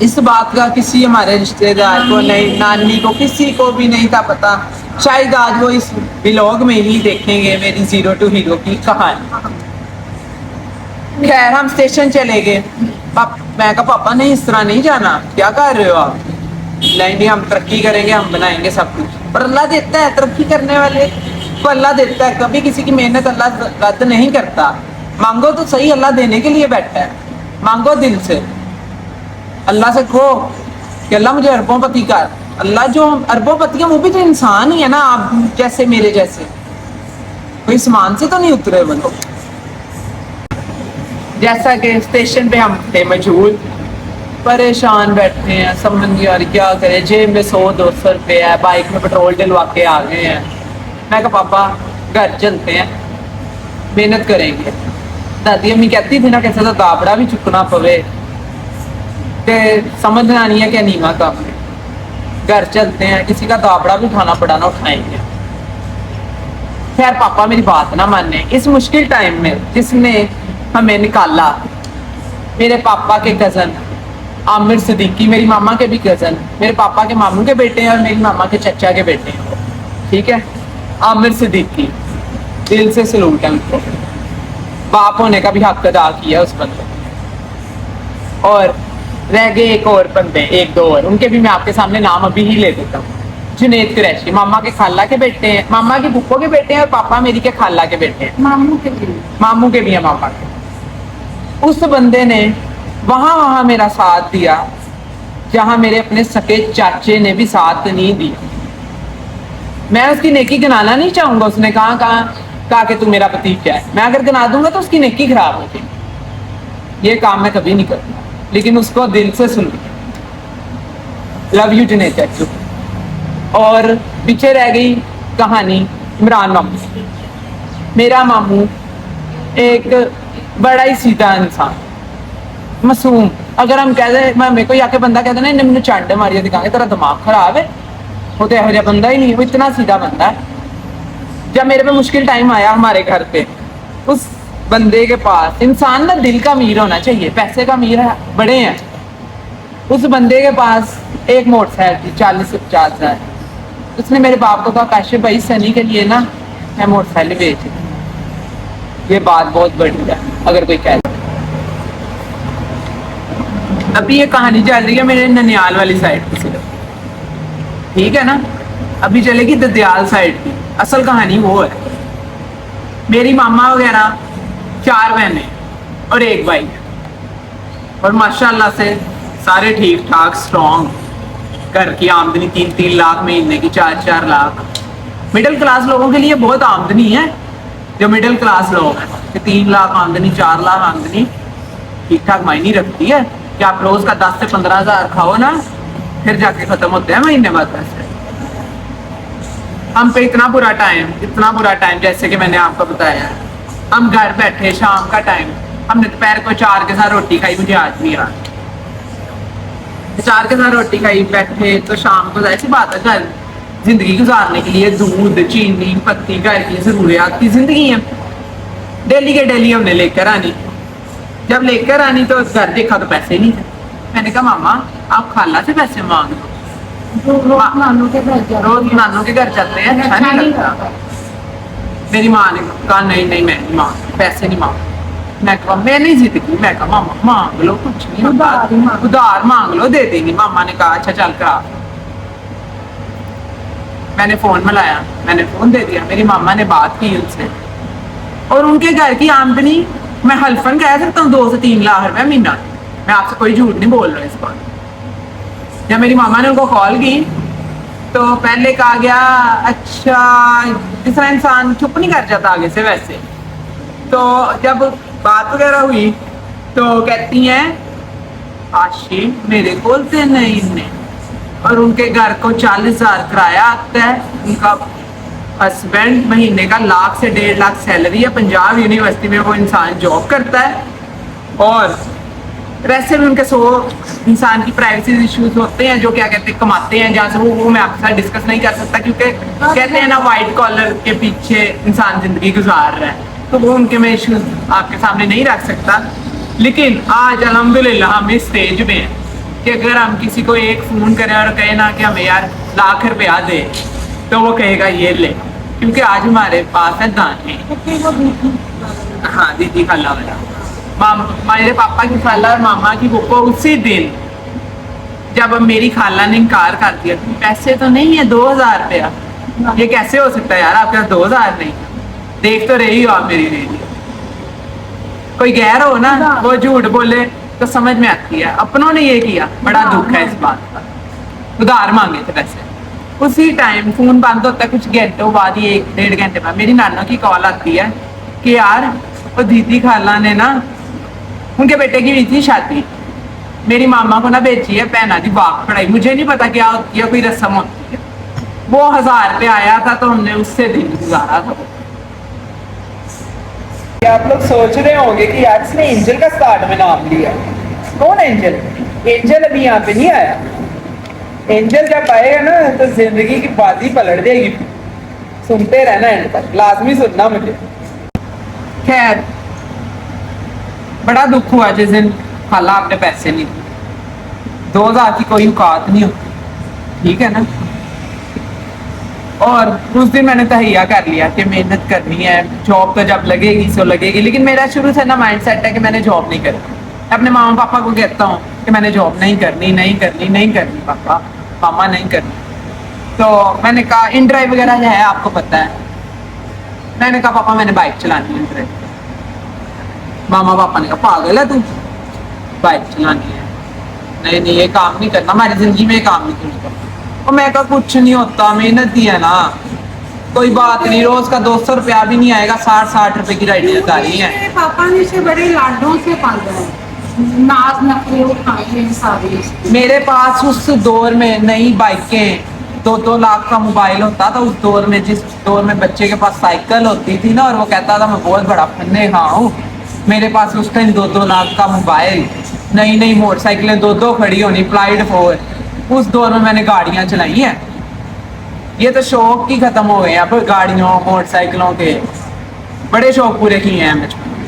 इस बात का किसी हमारे रिश्तेदार को नहीं, नानी को, किसी को भी नहीं था पता। शायद आज वो इस व्लॉग में ही देखेंगे मेरी जीरो टू हीरो की कहानी। खैर हम स्टेशन चले गए। मैं कहा पापा नहीं इस तरह नहीं जाना, क्या कर रहे हो आप? नहीं हम तरक्की करेंगे, हम बनाएंगे सब कुछ। और अल्लाह देता है तरक्की करने वाले को, अल्लाह देता है, कभी किसी की मेहनत अल्लाह रद्द नहीं करता। मांगो तो सही, अल्लाह देने के लिए बैठा है। मांगो दिल से, अल्लाह से कहो कि अल्लाह मुझे अरबोंपति कर। अल्लाह जो अरबोंपति है वो भी तो इंसान ही है ना, आप जैसे मेरे जैसे, कोई आसमान से तो नहीं उतरे वो लोग। जैसा कि स्टेशन पे हम थे मौजूद, परेशान बैठे हैं, समझ नहीं आ रही क्या करें। जेब में 100-200 रुपये है, बाइक में पेट्रोल डलवा के आ गए हैं। मैं कहा पापा घर चलते हैं, मेहनत करेंगे। दादी अम्मी कहती थी ना कैसे तो दाबड़ा भी चुकना पवे, समझना नहीं है क्या नीमा काम है, घर चलते हैं, किसी का दाबड़ा भी उठाना पड़ा ना उठाएंगे। खैर पापा मेरी बात ना माने। इस मुश्किल टाइम में जिसने हमें निकाला, मेरे पापा के कजन आमिर सिद्दीकी, मेरी मामा के भी कजन, मेरे पापा के मामू के बेटे हैं और मेरी मामा के चचा के बेटे हैं, ठीक है। आमिर सिद्दीकी, दिल से सलूट है उनको, बाप होने का भी हक अदा किया उस बंदे। और रह गए एक और बंदे, एक दो और, उनके भी मैं आपके सामने नाम अभी ही ले देता हूँ। जुनेद कुरैशी मामा के खाला के बेटे हैं, मामा की फूफो के बेटे हैं, और पापा मेरी के खाला के बेटे हैं, मामू के भी है मामा के। उस बंदे ने वहां मेरा साथ दिया जहां मेरे अपने सके चाचे ने भी साथ नहीं दिया। मैं उसकी नेकी गिनाना नहीं चाहूंगा, उसने कहा कि तू मेरा भतीजा है, मैं अगर गिना दूंगा तो उसकी नेकी खराब होगी। ये काम मैं कभी नहीं करता, लेकिन उसको दिल से सुन। लव यू जुनेद चाचू। और पीछे रह गई कहानी इमरान मामू। मेरा मामू एक बड़ा ही सीधा इंसान, मासूम। अगर हम कह दे, मेरे को आके बंदा कहते ना मैंने चांडे मारिया दिखाएंगे तेरा दिमाग खराब है, वो तो यहो जिहा बंदा ही नहीं, वो इतना सीधा बंदा है। जब मेरे पे मुश्किल टाइम आया हमारे घर पे, उस बंदे के पास, इंसान ना दिल का अमीर होना चाहिए, पैसे का अमीर है बड़े हैं। उस बंदे के पास एक मोटरसाइकिल थी 40 से 50 हजार। उसने मेरे बाप को कहा काशिफ भाई सनी के लिए ना मैं मोटरसाइकिल बेच दी। ये बात बहुत बड़ी है अगर कोई कहे। अभी ये कहानी चल रही है मेरे ननियाल वाली साइड की सिर्फ, ठीक है ना। अभी चलेगी ददयाल साइड की। असल कहानी वो है, मेरी मामा वगैरह 4 बहनें और 1 भाई, और माशाल्लाह से सारे ठीक ठाक स्ट्रॉन्ग। घर की आमदनी 3-3 लाख महीने की, 4-4 लाख। मिडिल क्लास लोगों के लिए बहुत आमदनी है। जो मिडिल क्लास लोग हैं कि 3 लाख आमदनी, 4 लाख आमदनी ठीक ठाक मायने रखती है कि आप रोज का 10 से 15 हजार खाओ ना, फिर जाके खत्म होते हैं महीने बाद पैसे। हम पे इतना बुरा टाइम जैसे कि मैंने आपको बताया, हम घर बैठे शाम का टाइम, हमने दोपहर को 4 के साथ रोटी खाई, मुझे आज भी याद। 4 के साथ रोटी खाई बैठे, तो शाम को जाहिर सी बात है घर जिंदगी गुजारने के लिए दूध चीनी पत्ती घर की जरूरियात की जिंदगी है, डेली के डेली हमने लेकर आनी। जब लेकर आनी तो घर देखा तो पैसे नहीं थे। मैंने कहा मामा आप खाला से पैसे मांग लो,
रोज नानू के घर जाओ।
रोज नानू के घर चलते हैं, अच्छा नहीं लगता। मेरी माँ ने कहा नहीं नहीं मैं नहीं मांग, पैसे नहीं मांग। मैं कहा मैं नहीं जिद की, मैं कहा मामा मांग लो, कुछ नहीं
उधार ही
होता,
मांग।
उधार मांग लो दे देंगी। मामा ने कहा अच्छा चल करा। मैंने फोन मिलाया, मैंने फोन दे दिया, मेरी मामा ने बात की उनसे, और उनके घर की आमदनी मैं हल्फन कह सकता हूँ 2 से 3 लाख रुपए महीना। मैं आपसे कोई झूठ नहीं बोल रहा इस पर। जब मेरी मामा ने उनको कॉल की तो पहले कहा गया अच्छा, जिस तरह इंसान चुप नहीं कर जाता आगे से वैसे। तो जब बात वगैरह हुई तो कहती हैं आशी मेरे को से नहीं ने, और उनके घर को 40,000 किराया आता है। उनका हस्बैंड महीने का 1 लाख से 1.5 लाख सैलरी है, पंजाब यूनिवर्सिटी में वो इंसान जॉब करता है। और वैसे भी उनके 100 इंसान की प्राइवेसी इश्यूज होते हैं जो क्या कहते हैं कमाते हैं जहाँ से वो मैं आपके साथ डिस्कस नहीं कर सकता, क्योंकि कहते हैं ना वाइट कॉलर के पीछे इंसान जिंदगी गुजार रहा है, तो वो उनके मैं इश्यूज आपके सामने नहीं रख सकता। लेकिन आज अल्हम्दुलिल्लाह हम इस स्टेज में हैं कि अगर हम किसी को एक फोन करें और कहे ना कि हमें यार 1 लाख रुपया दे, तो वो कहेगा ये ले, क्योंकि आज हमारे पास है दाने। हाँ दीदी खाला वाला मेरे पापा की खाला और मामा की बुप्पो उसी दिन जब मेरी खाला ने इनकार कर दिया कि पैसे तो नहीं है 2,000 रुपया, ये कैसे हो सकता है यार आपके पास 2,000 नहीं, देख तो रही हो आप मेरी वीडियो। कोई गैर हो ना वो झूठ बोले तो समझ में आती है। अपनों ने ये किया, बड़ा दुख है इस बात का। उधार मांगे थे पैसे, उसी टाइम फोन बंद होता है, कुछ घंटों बाद ही 1-1.5 घंटे बाद मेरी नाना की कॉल आती है कि यार वो दीदी खाला ने ना उनके बेटे की हुई थी शादी, मेरी मामा को ना बेची है पहना दी वाक पढ़ाई। मुझे नहीं पता क्या होती है, कोई रस्म होती है। वो 1,000 रुपये आया था तो हमने उससे दिन गुजारा था।
आप लोग सोच रहे होंगे कि यार इसने एंजल का स्टार्ट में नाम लिया। कौन एंजल? एंजल अभी यहाँ पे नहीं आया। एंजल जब आएगा ना तो जिंदगी की बाजी पलट जाएगी। सुनते रहना एंड तक, लाजमी सुनना मुझे।
खैर बड़ा दुख हुआ जिस दिन खाला आपने पैसे नहीं दिए। 2,000 की कोई औकात नहीं होती, ठीक है ना। और उस दिन मैंने तहैया कर लिया कि मेहनत करनी है, जॉब तो जब लगेगी सो लगेगी। लेकिन मेरा शुरू से ना माइंड सेट है कि मैंने जॉब नहीं करनी। अपने मामा पापा को कहता हूँ कि मैंने जॉब नहीं करनी, नहीं करनी, नहीं करनी पापा, मामा नहीं करनी। तो मैंने कहा इन ड्राइव वगैरह जो है आपको पता है, मैंने कहा पापा मैंने बाइक चलानी है इन ड्राइव। मामा पापा ने कहा पागल है तू, बाइक चलानी है, नहीं नहीं ये काम नहीं करना, हमारी जिंदगी में ये काम नहीं करना। और मैं कहा कुछ नहीं होता, मेहनत ही है ना, कोई बात नहीं, रोज का 200 रुपया भी नहीं आएगा, 60 रुपए की राइड उतारी है।
मेरे पापा ने इसे बड़े लाडों से पाला है, नाज नखरे उठाए हैं सारे।
मेरे पास उस दौर में नई बाइकें 2-2 लाख का मोबाइल होता था। उस दौर में, जिस दौर में बच्चे के पास साइकिल होती थी ना और वो कहता था मैं बहुत बड़ा फन्ने हाँ हूँ, मेरे पास उस टाइम 2-2 लाख का मोबाइल, नई नई मोटरसाइकिलें 2-2 खड़ी होनी, फ्लाइट 4। उस दौर में मैंने गाड़ियां चलाई हैं। ये तो शौक ही खत्म हो गए हैं, अब गाड़ियों मोटरसाइकिलों के बड़े शौक पूरे किए हैं बचपन में।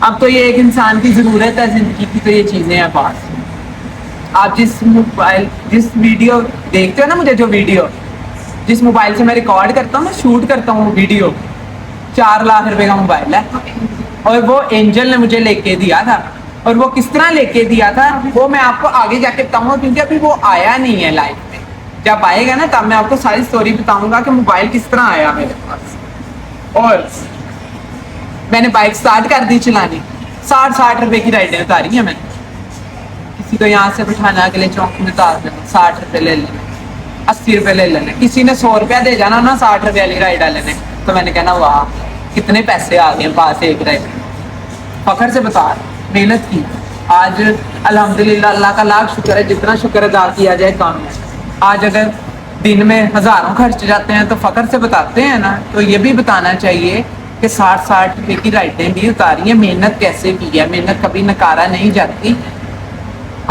अब तो ये एक इंसान की जरूरत है जिंदगी की, तो ये चीजें हैं पास। आप जिस वीडियो देखते हो ना, मुझे जो वीडियो जिस मोबाइल से मैं रिकॉर्ड करता हूँ, मैं शूट करता हूँ वीडियो, 4 लाख रुपए का मोबाइल है। और वो एंजल ने मुझे लेके दिया था, और वो किस तरह लेके दिया था वो मैं आपको आगे जाके बताऊंगा, क्योंकि अभी वो आया नहीं है लाइफ में। जब आएगा ना तब मैं आपको सारी स्टोरी बताऊंगा कि मोबाइल किस तरह आया मेरे पास। और मैंने बाइक स्टार्ट कर दी चलानी, 60 रुपए की राइडें उतारी है मैंने। किसी को यहाँ से बिठाना के लिए चौक में उतार देना, 60 रुपए ले लेना, 80 रुपए ले लेने। किसी ने 100 रुपया दे जाना ना 60 रुपए वाली राइड वाले ने, तो मैंने कहना वाह कितने पैसे आ गए पास एक राइड। फखर से बता, मेहनत की आज अल्हम्दुलिल्लाह, अल्लाह का लाख शुक्र है, जितना शुक्र अदा किया जाए कम है। आज अगर दिन में हजारों खर्च जाते हैं तो फखर से बताते हैं ना, तो ये भी बताना चाहिए कि 60 रुपए की राइडें भी उतारी है। मेहनत कैसे की है, मेहनत कभी नकारा नहीं जाती।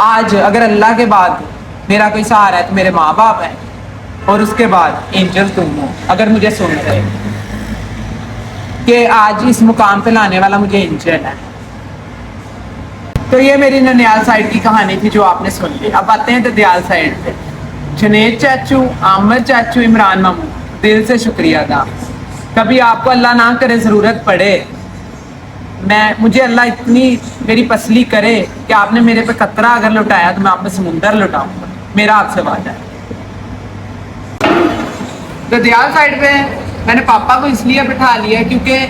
आज अगर अल्लाह के बाद मेरा कोई सहारा है तो मेरे माँ बाप है, और उसके बाद एंजल तुम हो। अगर मुझे सुन रहे कि आज इस मुकाम पे लाने वाला मुझे एंजल है, تو یہ میری ننیال سائڈ کی کہانی تھی جو آپ نے سن لی. اب آتے ہیں ددیال سائڈ پہ. جنید چاچو, عامر چاچو, عمران ماموں, دل سے شکریہ ادا. کبھی آپ کو اللہ نہ کرے ضرورت پڑے, مجھے اللہ اتنی میری پسلی کرے کہ آپ نے میرے پہ قطرہ اگر لٹایا تو میں آپ پہ سمندر لٹاؤں گا. میرا آپ سے وعدہ ہے. ددیال سائڈ پہ میں نے پاپا کو اس لیے بٹھا لیا کیونکہ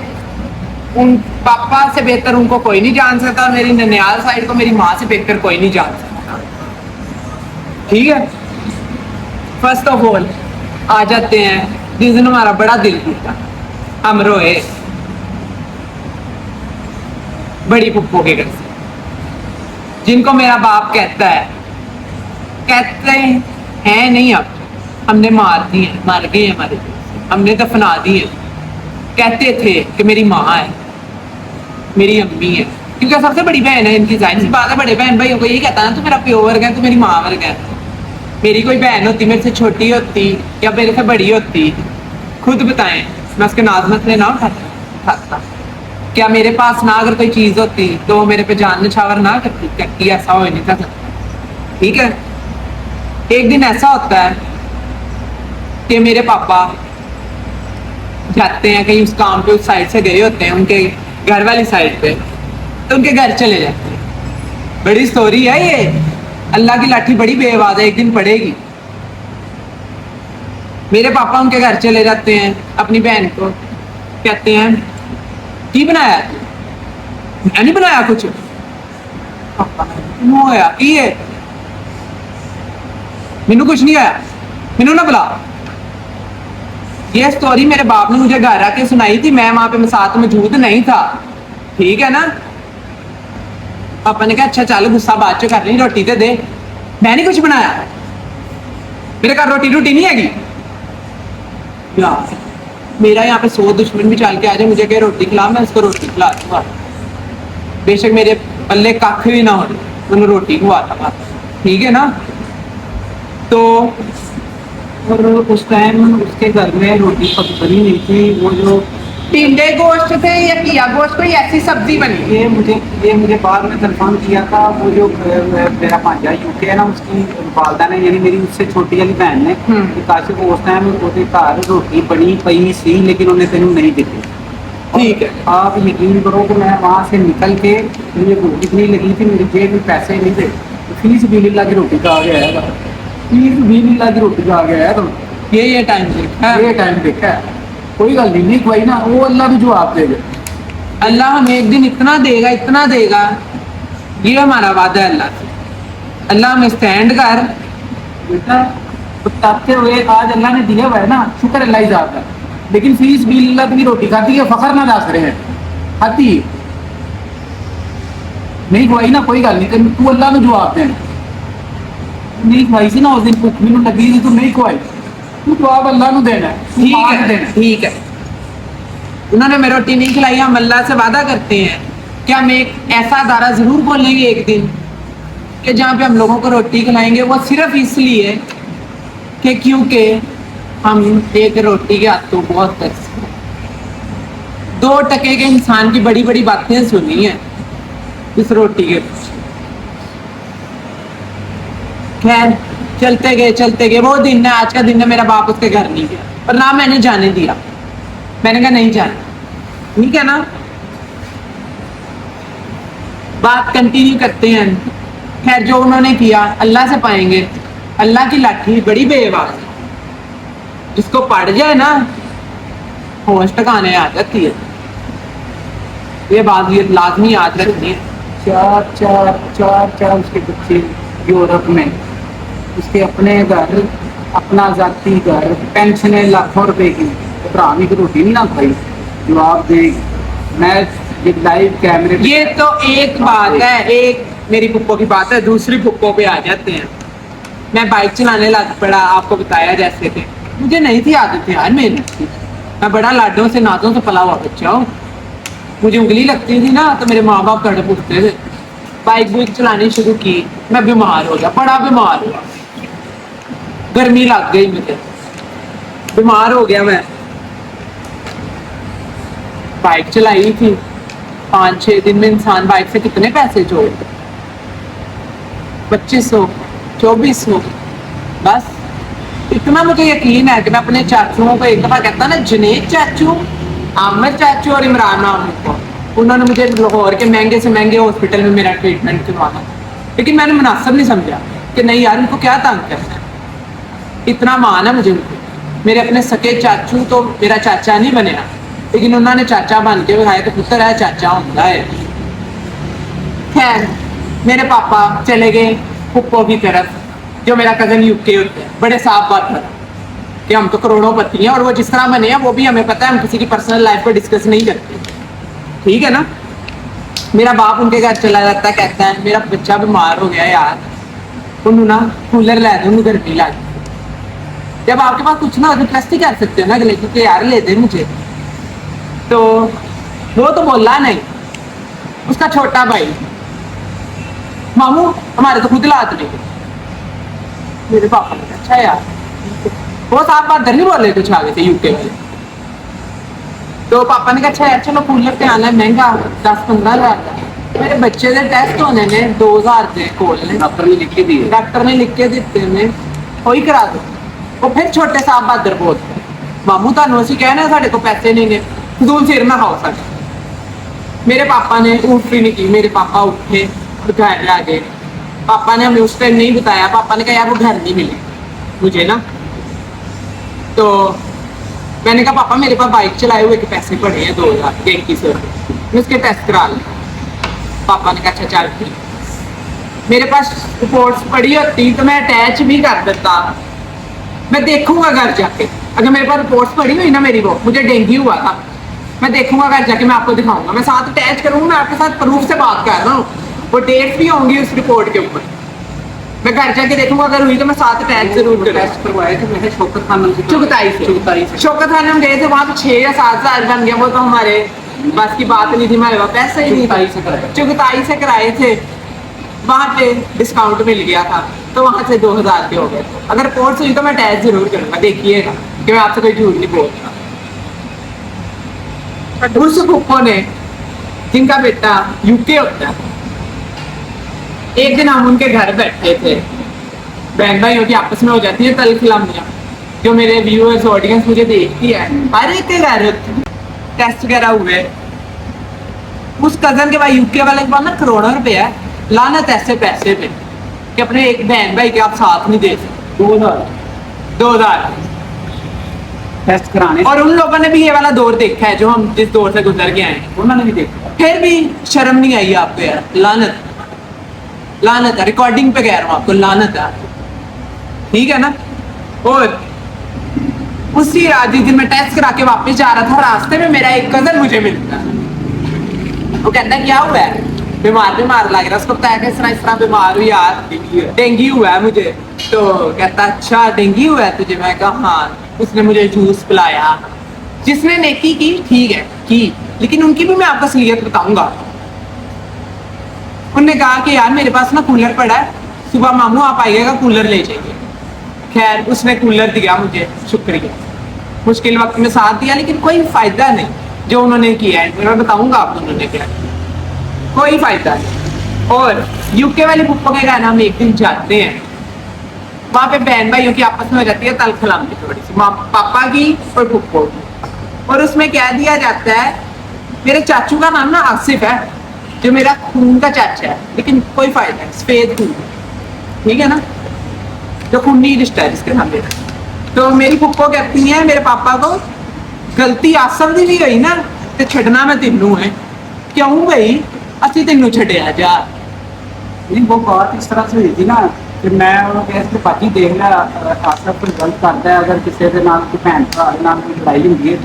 ان پاپا سے بہتر ان کو کوئی نہیں جان سکتا. میری ننیال سائڈ کو میری ماں سے بہتر کوئی نہیں جان سکتا. ٹھیک ہے. فرسٹ آف آل آ جاتے ہیں جس دن ہمارا بڑا دل ٹوٹا, ہم روئے بڑی پھپھو کے گھر سے, جن کو میرا باپ کہتے ہیں نہیں, اب ہم نے مار دی ہیں, مر گئے ہیں ہمارے, ہم نے دفنا دی ہیں. کہتے تھے کہ میری ماں ہے, میری امی ہے, کیونکہ سب سے بڑی بہن ہے ان کی. ظاہر سی بات ہے بڑے بہن بھائیوں کو یہ کہتا ہے تو میرا پیو ورگا ہے, تو میری ماں ورگا ہے. میری کوئی بہن ہوتی میرے سے چھوٹی ہوتی یا میرے سے بڑی ہوتی, خود بتائیں میں اس کے ناز مسئلے نہ اٹھاتا. کیا میرے پاس نہ اگر کوئی چیز ہوتی تو وہ میرے پہ جان نچھاور نہ کرتی, ایسا ہو نہیں تھا. ٹھیک ہے. ایک دن ایسا ہوتا ہے کہ میرے پاپا جاتے ہیں کہیں اس کام پہ, اس سائڈ سے گئے ہوتے ہیں ان کے گھر والی سائڈ پہ, تو ان کے گھر چلے جاتے ہیں. بڑی سٹوری ہے یہ, اللہ کی لاٹھی بڑی بے آواز ہے, ایک دن پڑے گی. میرے پاپا ان کے گھر چلے جاتے ہیں, اپنی بہن کو کہتے ہیں کی بنایا, میں نہیں بنایا کچھ. ہویا کی ہے, مینو کچھ نہیں آیا, مینو نہ بلا. یہ سٹوری میرے باپ نے مجھے گھر آ کے سنائی تھی, میں وہاں پہ ساتھ موجود نہیں تھا. ٹھیک ہے نا. پاپا نے کہا اچھا چل غصہ بعد چ کر لی, روٹی تے دے. میں نہیں کچھ بنایا, میرے گھر روٹی نہیں ہے گی. میرا یہاں پہ 100 دشمن بھی چل کے آ جائے, مجھے کہ روٹی کھلا, میں اس کو روٹی کھلا دوں گا. بے شک میرے پلے کھ بھی نہ ہو, انہوں روٹی کھواتا تھا. ٹھیک ہے نا. تو اور اس ٹائم اس کے گھر میں روٹی پک بنی نہیں تھی, وہ جو ٹنڈے گوشت تھے یا کیا گوشت, کوئی ایسی سبزی بنی. یہ مجھے بعد میں کنفرم کیا تھا وہ جو میرا بھانجا یو کے ہے نا, اس کی والدہ نے, یعنی میری اس سے چھوٹی والی بہن نے, کاشف اس ٹائم وہ گھر روٹی بنی پئی سی لیکن انہیں تینوں نہیں دیتی. ٹھیک ہے. آپ یقین کرو کہ میں وہاں سے نکل کے, مجھے بھوک اتنی لگی تھی, میری جیب میں پیسے نہیں تھے, فیس بھی اللہ کی روٹی کا آ گیا ہے, فیس بھی اللہ کی روٹی کا آ گیا ہے. تو یہ ٹائم دیکھا ہے. کوئی گل نہیں کھوائی نا, وہ اللہ بھی جواب دے گا. اللہ ہمیں ایک دن اتنا دے گا, یہ ہمارا وعدہ ہے اللہ سے. اللہ ہمیں اسٹینڈ کر بیٹا, بتاتے ہوئے آج اللہ نے دیا ہوا ہے نا, شکر اللہ ذات کا, لیکن فیس بھی اللہ کی روٹی کھاتی ہے, فخر نہ داس رہے ہیں, کھاتی نہیں کھوائی نا, کوئی گل نہیں, تو اللہ نے جواب دے. نہیں کھوائی سی نا اس دن, بھوک مینوں لگی تھی, تو نہیں کھوائی, تو جواب اللہ نے دینا ہے. ٹھیک ہے. انہوں نے میری روٹی نہیں کھلائی, ہم اللہ سے وعدہ کرتے ہیں کہ ہم ایک ایسا ادارہ ضرور کھولیں گے ایک دن کہ جہاں پہ ہم لوگوں کو روٹی کھلائیں گے, وہ صرف اس لیے کہ کیونکہ ہم ایک روٹی کے ہاتھوں بہت ترستے ہیں. 2 ٹکے کے انسان کی بڑی بڑی باتیں سنی ہیں اس روٹی کے. خیر چلتے گئے وہ دن ہے, آج کا دن ہے, میرا باپ اس کے گھر نہیں گیا, اور نہ میں نے جانے دیا. میں نے کہا نہیں جانا. ٹھیک ہے نا. بات کنٹینیو کرتے ہیں. خیر جو انہوں نے کیا اللہ سے پائیں گے. اللہ کی لاٹھی بڑی بے آواز, جس کو پڑ جائے نا ہوش ٹکانے آ جاتی ہے. یہ بات یہ لازمی یاد رکھنی ہے. چار اس کے بچے یورپ میں, اس کے اپنے گھر, اپنا ذاتی گھر, پینشنیں لاکھوں روپے کی, پرانی کی روٹی نہیں نہ کھائی. جواب دے میں یہ لائیو کیمرے. یہ تو ایک بات ہے, ایک میری پھپھو کی بات ہے. دوسری پھپھو پہ آ جاتے ہیں. میں بائک چلانے لگ پڑا, آپ کو بتایا جیسے کہ مجھے نہیں تھی عادت یار محنت کی, میں بڑا لاڈوں سے نازوں سے پلا ہوا بچہ ہوں. مجھے انگلی لگتی تھی نا تو میرے ماں باپ تڑپ اٹھتے تھے. بائک چلانی شروع کی, میں بیمار ہو گیا, بڑا بیمار ہوا, گرمی لگ گئی, مجھے بیمار ہو گیا. میں بائک چلائی تھی 5-6 دن میں انسان بائک سے کتنے پیسے جوڑ. 2500 2400 बस। इतना मुझे यकीन है कि मैं अपने चाचुओं को एक दफ़ा कहता ना, जुनेद चाचू, आमिर चाचू और इमरान मामू को, उन्होंने मुझे लाहौर के महंगे से महंगे हॉस्पिटल में मेरा ट्रीटमेंट करवाना, लेकिन मैंने मुनासिब नहीं समझा कि नहीं यार उनको क्या तंग करना है। इतना मान है मुझे उनको। मेरे अपने सके चाचू तो मेरा चाचा नहीं बने, लेकिन उन्होंने चाचा बन के दिखाया कि पुत्र है चाचा होता है। खैर मेरे पापा चले गए फुप्पो की तरफ, जो मेरा कज़न यूके होते हैं, बड़े साफ बात है कि हम तो करोड़ोंपति हैं और वो जिस तरह बने हैं वो भी हमें पता है, हम किसी की पर्सनल लाइफ पर डिस्कस नहीं करते, ठीक है ना। मेरा बाप उनके घर चला जाता है, कहता है मेरा बच्चा बीमार हो गया यार, उन्होंने ना कूलर ला दो, उन्हें गर्मी लग। जब आपके पास कुछ ना हो तो ट्रस्ट ही कर सकते हो ना अगले कि यार ले दे मुझे, तो वो तो बोला नहीं। उसका छोटा भाई मामू हमारे तो खुद लात नहीं। मेरे पापा ने कहा अच्छा यार, वो साफ बात नहीं बोले कुछ आगे से यूके वाले। तो पापा ने कहा अच्छा यार चलो कूलर पे आना है, महंगा 10-15 हज़ार का। मेरे बच्चे के टेस्ट होने ने 2000 के कोल ने डॉक्टर ने लिख के दिए, डॉक्टर ने लिख के दिते ने वही करा दो। वो फिर छोटे साहब बहादुर बोलते मामू ਤੁਹਾਨੂੰ ਅਸੀਂ कहना साढ़े को पैसे नहीं ने, फजूल सिर ना खाओ साढ़े। मेरे पापा ने उठ नहीं की, मेरे पापा उठे घर आ गए। पापा ने हमें उस टाइम नहीं बताया, पापा ने कहा यार वो घर नहीं मिले मुझे ना। तो मैंने कहा पापा मेरे पास बाइक चलाए हुए के पैसे पड़े हैं 2100 रुपये, मैं उसके टेस्ट करा लूँ। पापा ने कहा अच्छा चल ठीक। मेरे पास रिपोर्ट्स पड़ी होती तो मैं अटैच भी कर देता, मैं देखूंगा घर जाके। अगर मेरे पास रिपोर्ट्स पड़ी हुई ना मेरी, वो मुझे डेंगू हुआ था, मैं देखूंगा घर जाके, मैं आपको दिखाऊंगा, मैं साथ अटैच करूंगा, मैं आपके साथ प्रूफ से बात कर रहा हूँ, वो डेट्स भी होंगी उस रिपोर्ट के ऊपर। मैं घर जाके देखूंगा, अगर हुई तो मैं साथ अटैच जरूर टेस्ट करवाया कि मैं शौकत खानम से शौकत खानम गए थे, वहाँ पे 6 या 7 हज़ार बन गया। वो तो हमारे बस की बात नहीं थी, हमारे पास पैसे ही नहीं था, चुगताई से कराए थे, वहाँ पे डिस्काउंट मिल गया था तो वहाँ से 2000 के हो गए। अगर रिपोर्ट्स हुई तो मैं अटैच जरूर करूंगा, देखिएगा कि मैं आपसे कोई झूठ नहीं बोल रहा। उस फुप्पो ने जिनका बेटा यूके होता है, एक दिन हम उनके घर बैठे थे, बहन भाइयों की आपस में हो जाती है तलखिलामियाँ, जो मेरे व्यूअर्स ऑडियंस मुझे देखती है, हर एक के घर टेस्ट वगैरह हुए। उस कजन के भाई यूके वाले के पास ना करोड़ों रुपए है, लानत ऐसे पैसे पे कि अपने एक बहन भाई के आप साथ नहीं दे सकते। 2000
टेस्ट कराने,
और उन लोगों ने भी ये वाला दौर देखा है जो हम जिस दौर से गुजर के आए हैं,
उन्होंने भी देखा,
फिर भी शर्म नहीं आई आपको यार। लानत लानत है, रिकॉर्डिंग पे कह रहा हूँ आपको, लानत है, ठीक है ना। और उसी रात जिस दिन मैं टेस्ट करा के वापस जा रहा था, रास्ते में मेरा एक कजन मुझे मिलता है, वो कहता है क्या हुआ है, बीमार लग रहा है, उसको पता है कि इस तरह बीमार हुई यार, डेंगू हुआ है मुझे। तो कहता अच्छा डेंगू हुआ है तुझे, मैं कहा हाँ। उसने मुझे जूस पिलाया, जिसने नेकी की ठीक है की, लेकिन उनकी भी मैं आपको असलियत बताऊंगा। उन्होंने कहा कि यार मेरे पास ना कूलर पड़ा है, सुबह मामू आप आइएगा कूलर ले जाइए। खैर उसने कूलर दिया मुझे, शुक्रिया, मुश्किल वक्त में साथ दिया, लेकिन कोई फायदा नहीं जो उन्होंने किया है, मैं बताऊंगा आपको उन्होंने क्या, कोई फायदा नहीं। और यूके वाली फुप्पो के घर हम एक दिन जाते हैं, वहाँ पे बहन भाइयों की आपस में हो जाती है तलखलामी थोड़ी सी, पापा की और फुप्पो की। और उसमें क्या दिया जाता है, मेरे चाचू का नाम ना आसिफ है, जो मेरा खून का चाचा है, लेकिन कोई फायदा नहीं, सफेद खून, ठीक है ना, जो खूनी रिश्ता है जिसके नाम मेरा। तो मेरी फुप्पो कहती है मेरे पापा को, गलती आसफ की भी गई ना तो छड़ना मैं तेनू है, क्यों गई असि तेनू छड़िया जा।
नहीं वो बात इस तरह से हुई थी ना कि मैं उन्होंने कहा कि भाजी देख लिया आसफ कोई गलत करता है, अगर किसी के नाल कोई भैन भरा के नाल कोई लड़ाई होती है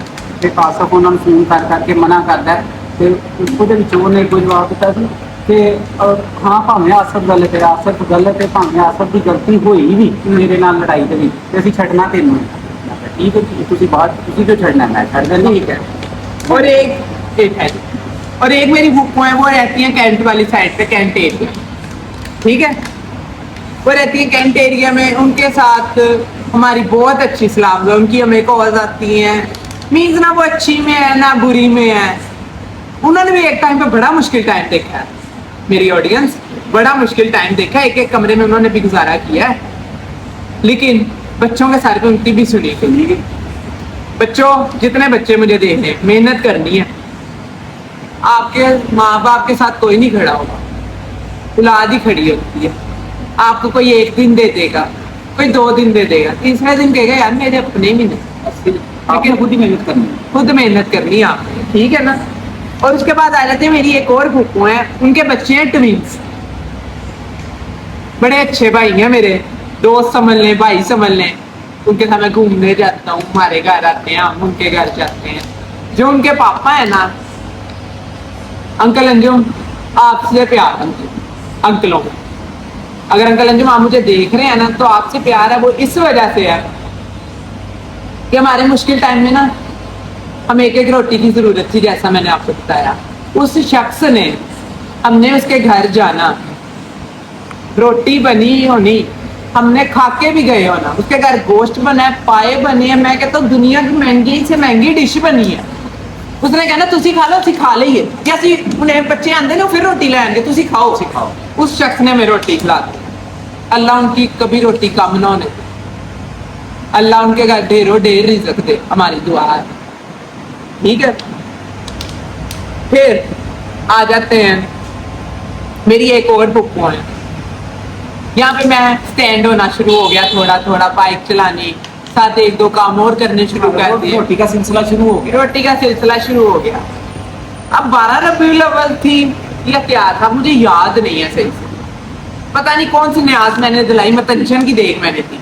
तो आसफ उन्होंने फोन कर करके मना करता है, तो ਉਹਨੇ ਕੋਈ ਜਵਾਬ ਦਿੱਤਾ ਸੀ ਕਿ ਹਾਂ ਭਾਵੇਂ ਆਸਫ ਗਲਤ ਹੈ, ਆਸਫ ਗਲਤ ਹੈ, ਭਾਵੇਂ ਆਸਫ ਦੀ ਗਲਤੀ ਹੋਈ ਵੀ ਮੇਰੇ ਨਾਲ ਲੜਾਈ ਦੇ ਵਿੱਚ ਤੇ ਅਸੀਂ ਛੱਡਣਾ ਤੈਨੂੰ। ਠੀਕ ਹੈ ਤੁਸੀਂ ਬਾਤ ਤੁਸੀਂ ਕਿਉਂ ਛੱਡਣਾ, मैं ਛੱਡ देना, ठीक है।
और एक है, और एक मेरी फुप्पो है, वो रहती है कैंट वाली साइड पे, कैंट एरिया, ठीक है, वो रहती है कैंट एरिया में। उनके साथ हमारी बहुत अच्छी सलाम है, उनकी हमें कॉल्स आती हैं, मीन्स ना वो अच्छी में है ना बुरी में है। उन्होंने भी एक टाइम पे बड़ा मुश्किल टाइम देखा है, मेरी ऑडियंस, बड़ा मुश्किल टाइम देखा, एक एक कमरे में उन्होंने भी गुजारा किया है, लेकिन बच्चों के सारे पे उनकी भी सुनी गई। बच्चों, जितने बच्चे मुझे देख रहे हैं, मेहनत करनी है। आपके माँ बाप के साथ कोई नहीं खड़ा होगा, औलाद ही खड़ी होती है। आपको कोई एक दिन दे देगा, कोई 2 दिन दे देगा, तीसरे दिन कहेगा यार मेरे अपने भी नहीं।
आपने खुद ही मेहनत करनी है।
खुद मेहनत करनी है आपने, ठीक है ना। और उसके बाद आ जाते हैं मेरी एक और फूफू हैं, उनके बच्चे हैं ट्विंस, बड़े अच्छे भाई हैं मेरे, दोस्त समझ लें, भाई समझ लें। उनके साथ मैं घूमने जाता हूँ, हमारे घर आते हैं, हम उनके घर जाते हैं। जो उनके पापा है ना, अंकल अंजुम, आपसे प्यार अंकलों में। अगर अंकल अंजुम आप मुझे देख रहे हैं ना, तो आपसे प्यार है वो इस वजह से है कि हमारे मुश्किल टाइम में ना हमें एक एक रोटी की जरूरत थी, जैसा मैंने आपको बताया। उस शख्स ने, हमने उसके घर जाना, रोटी बनी होनी, हमने खा के भी गए होना, उसके घर गोश्त बना है, पाए बने हैं, मैं कहता हूँ दुनिया की महंगी से महंगी डिश बनी है। उसने कहना तुसी खा लो, खा लीए, जैसे उन्हें बच्चे आते ना फिर रोटी ले आएंगे, तुसी खाओ। उस शख्स ने हमें रोटी खिला दी। अल्लाह उनकी कभी रोटी कम ना होने दे, अल्लाह उनके घर ढेरों ढेर रिज़्क़ दे, हमारी दुआ है, ठीक है। फिर आ जाते हैं मेरी एक और फूफू है, यहाँ पे मैं स्टैंड होना शुरू हो गया, थोड़ा थोड़ा बाइक चलानी, साथ 1-2 काम और करने शुरू कर दिए।
रोटी का सिलसिला शुरू हो गया।
रोटी का सिलसिला शुरू हो गया। अब 12 रबीउल अव्वल थी या क्या था, मुझे याद नहीं है सही से, पता नहीं कौन सी न्याज मैंने दिलाई, मतंजन की देग मैंने दी।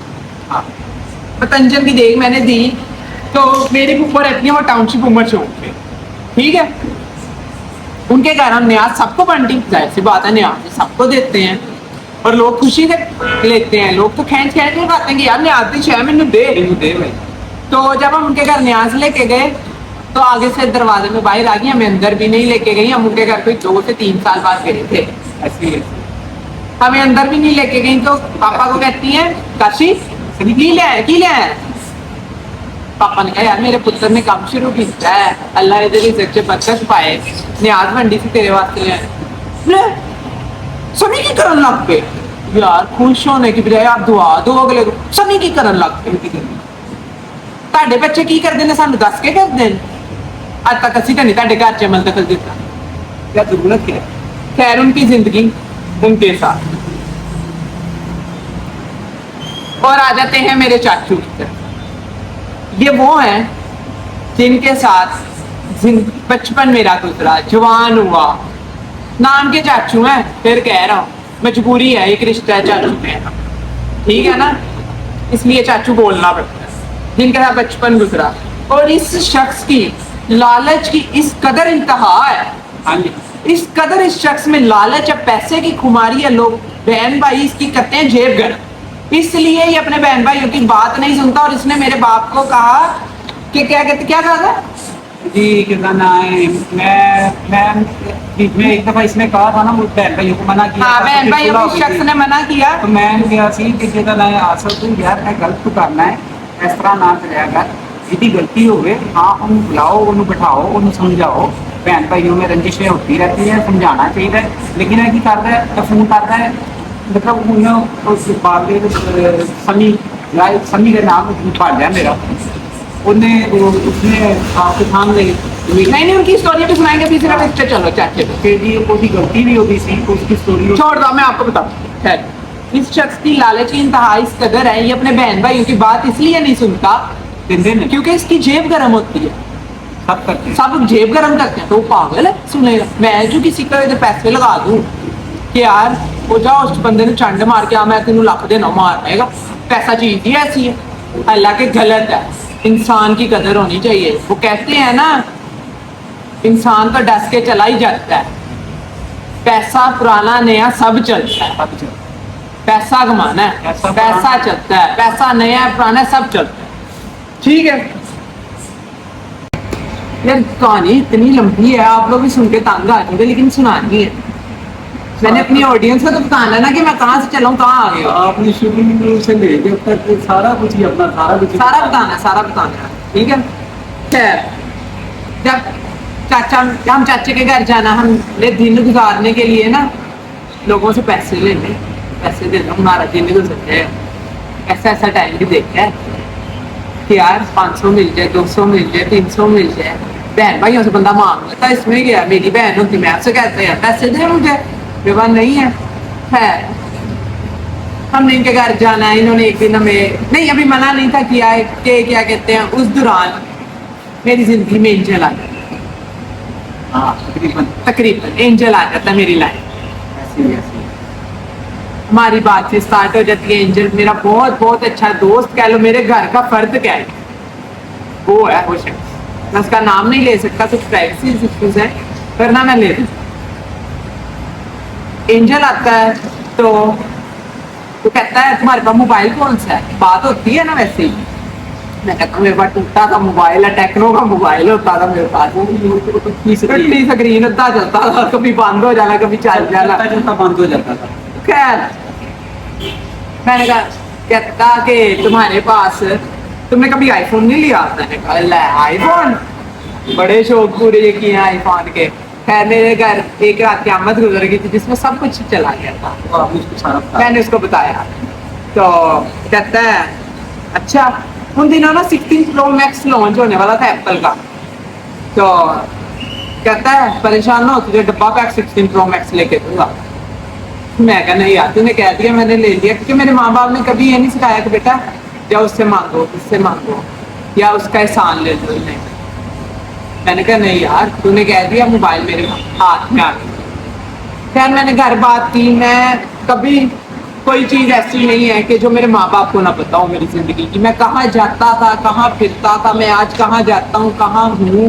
हाँ, मतंजन की देग मैंने दी। तो मेरी फूफा रहती है वो टाउनशिप उमर चौक पे, ठीक है। उनके घर हम न्याज सबको बंटी, जाहिर सी बात है न्याज सबको देते हैं और लोग खुशी से लेते हैं। लोग तो खींच खींच के खाते हैं कि यार न्याज दी शायद मैंने दे भाई। तो जब हम उनके घर न्याज लेके गए तो आगे से दरवाजे में बाहर आ गई, हमें अंदर भी नहीं लेके गई। हम उनके घर कोई 2 से 3 साल बाद गए थे, ऐसी हमें अंदर भी नहीं लेके गई। तो पापा को कहती है काशी की ले आए। पापा ने कहा यार मेरे पुत्र ने काम शुरू किया है, अल्लाह ने तेरी इज्जत से बरकत पाए, न्याज मंडी से तेरे वास्ते ले आए। सभी की करन लग पे यार, खुश होने की बजाय आप दुआ दो अगले को, सभी की करन लग पे। ताडे बच्चे की करते ने सानू दस के करते हैं, आज तक असी तो नहीं ताडे घर च अमल दखल दिता, क्या जरूरत है। खैर उनकी जिंदगी उनके साथ। और आ जाते हैं मेरे चाचू की तरफ। ये वो हैं जिनके साथ बचपन मेरा गुजरा, जवान हुआ, नाम के चाचू हैं, फिर कह रहा हूँ मजबूरी है, एक रिश्ता है चाचू में, ठीक है ना, इसलिए चाचू बोलना पड़ता है, जिनके साथ बचपन गुजरा। और इस शख्स की लालच की इस कदर इंतहा है, हाँ जी, इस कदर इस शख्स में लालच है, पैसे की खुमारी है। लोग बहन भाई इसकी करते हैं जेब गर्म, इसलिए ये अपने बहन भाइयों की बात नहीं सुनता। और इसने मेरे बाप को कहा कि क्या कहा था
जी, कितना ना है, मैं बीच में एक दफा इसने कहा था ना, मुझे बहन भाइयों को मना किया।
हाँ, बहन भाइयों को इस शख्स ने मना किया।
तो मैं क्या सी कि जेदा ना आसर तू यार मैं गलत तो करना है, इस तरह ना चलिया कर, जिदी गलती हो गए हाँ उन्हें बुलाओ, उन्हें बिठाओ, उन्हें समझाओ। बहन भाइयों में रंजिशें होती रहती है, समझाना चाहिए। लेकिन है कि करता है, फोन करता है, मतलब उन्हें उस बाबे सनी का नाम पढ़ लिया मेरा, उसने आपके सामने
नहीं उनकी स्टोरी भी सुनाएंगे, फिर सिर्फ इससे चलो चाचे
कि जी उसकी गलती भी होगी सी, उसकी स्टोरी
छोड़ दो, मैं आपको बताऊं। खैर इस शख्स की लालच की इंतहा इस कदर है, ये अपने बहन भाइयों की बात इसलिए नहीं सुनता क्योंकि इसकी जेब गर्म होती है।
सब करते हैं,
सब जेब गर्म करते हैं, तो वो पागल है सुनेगा। मैं जो किसी का इधर पैसे लगा दूं कि यार वो जाओ उस बंदे ने चंड मार के मैं तेन लख देना मार पाएगा, पैसा चीज ही ऐसी है। अल्लाह के गलत है, इंसान की कदर होनी चाहिए। वो कहते हैं ना इंसान तो डस के चला ही जाता है, पैसा पुराना नया सब चलता है, पैसा कमाना है, पैसा चलता है, पैसा नया पुराना सब चलता है, ठीक है। यार कहानी इतनी लंबी है, आप लोग भी सुन के तंग आ जाएंगे, लेकिन सुनानी है। मैंने अपनी ऑडियंस को तो बताना ना कि मैं कहाँ से चला हूँ, कहाँ आ गया।
आपने शुरू से लेके अब तक सारा कुछ ही अपना सारा
बताना है, ठीक है। खैर जब हम चाचे के घर जाना, हमने दिन गुजारने के लिए ना लोगों से पैसे लेने, पैसे देना हमारा दिन नहीं गुजर जाए। ऐसा ऐसा टाइम भी देखा है कि यार 500 मिल जाए, 200 मिल जाए, 300 मिल जाए, बहन भाइयों से बंदा मांग लेता, इसमें क्या, मेरी बहन होती मैं आपसे कहते हैं पैसे दे मुझे, विवाह नहीं है। हमने इनके घर जाना है, इन्होंने एक दिन हमें नहीं अभी मना नहीं था किया है कि क्या कहते हैं, उस दौरान मेरी जिंदगी में एंजल आ जाता,
हाँ
तकरीबन एंजल आ जाता मेरी लाइफ।
ऐसे ही
हमारी बातचीत स्टार्ट हो जाती है, एंजल मेरा बहुत बहुत अच्छा दोस्त कह लो, मेरे घर का फर्द कह लो, वो है वो शख्स। मैं उसका नाम नहीं ले सकता, कुछ प्राइवेसी इश्यूज है, वरना मैं ले दूँ। एंजल आता है तो वो कहता है तुम्हारे पास मोबाइल कौन सा है, बात होती है ना वैसे ही। मैं कहता हूँ मेरे पास टूटा था मोबाइल है, टेक्नो का मोबाइल होता था मेरे पास, टूटी स्क्रीन होता चलता था, कभी बंद हो जाना कभी चल जाना,
चलता बंद हो जाता था।
खैर मैंने कहा, कहता कि तुम्हारे पास तुमने कभी आईफोन नहीं लिया? मैंने कहा ले आईफोन, बड़े शौक पूरे किए हैं आईफोन के। खैर मेरे घर एक रात की आमद गुजर गई थी जिसमें सब कुछ चला गया था,
और आपने उसको सारा बताया।
मैंने उसको बताया तो कहता है अच्छा, उन दिनों ना 16 प्रो मैक्स लॉन्च होने वाला था एप्पल का, तो कहता है परेशान हो तुझे डब्बा पैक 16 प्रो मैक्स लेके दूंगा। मैं कहा नहीं यार, तूने कह दिया मैंने ले लिया, क्योंकि मेरे माँ बाप ने कभी ये नहीं सिखाया कि बेटा जाओ उससे मांगो, उससे मांगो या उसका एहसान ले लो। नहीं, मैंने कहा नहीं यार, तूने कह दिया, मोबाइल मेरे हाथ में आ गया। खैर मैंने घर बात की, मैं कभी कोई चीज़ ऐसी नहीं है कि जो मेरे माँ बाप को ना पता हो मेरी ज़िंदगी की। मैं कहाँ जाता था, कहाँ फिरता था, मैं आज कहाँ जाता हूँ, कहाँ हूँ,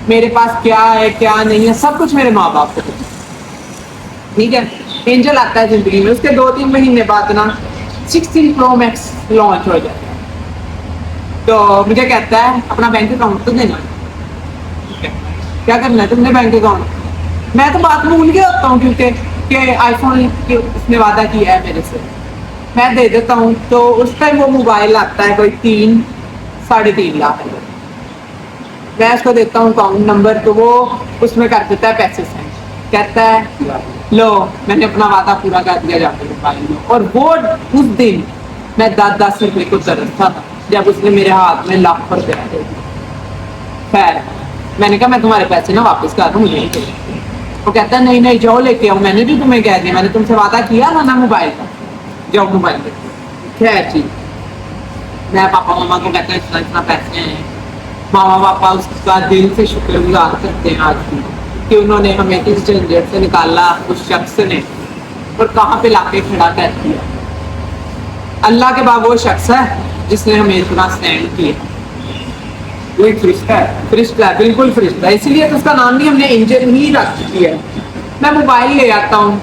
मेरे पास क्या है क्या नहीं है, सब कुछ मेरे माँ बाप को पता। ठीक है, एंजल आता है ज़िंदगी में, उसके 2-3 महीने बाद ना 16 प्रो मैक्स लॉन्च हो जाता है। तो मुझे कहता है अपना बैंक अकाउंट तो देना। क्या करना है तुमने बैंक अकाउंट? मैं तो बात भूल गया होता हूँ क्योंकि कि आईफोन उसने वादा किया है मेरे से, मैं दे देता हूँ। तो उस टाइम वो मोबाइल आता है कोई 3-3.5 लाख है, मैं उसको देता हूँ अकाउंट नंबर, तो वो उसमें कर देता है पैसे सेंड। कहता है लो मैंने अपना वादा पूरा कर दिया जाके मोबाइल में। और वो उस दिन मैं 10-10 रुपये को तरसता था जब उसने मेरे हाथ में लाखों रुपये दे दिए। खैर मैंने कहा मैं तुम्हारे पैसे ना वापस कर दूँ, मुझे नहीं चाहिए। वो कहता है नहीं नहीं जाओ लेके आओ, मैंने भी तुम्हें कह दिया, मैंने तुमसे वादा किया था ना मोबाइल का, जाओ मोबाइल लेके। खैर जी, मैं पापा मामा को कहता है इतना इतना पैसे हैं, मामा पापा उसका दिल से शुक्रगुजार करते हैं आज भी कि उन्होंने हमें इस झंझट से निकाला, उस शख्स ने, और कहाँ पे लाके खड़ा कर दिया। अल्लाह के बाद वो शख्स है जिसने हमें इतना स्टैंड किया।
वो एक फरिश्ता है,
फरिश्ता है, बिल्कुल फरिश्ता है, इसलिए तो उसका नाम भी हमने एंजल ही रख दिया है। मैं मोबाइल ले आता हूँ,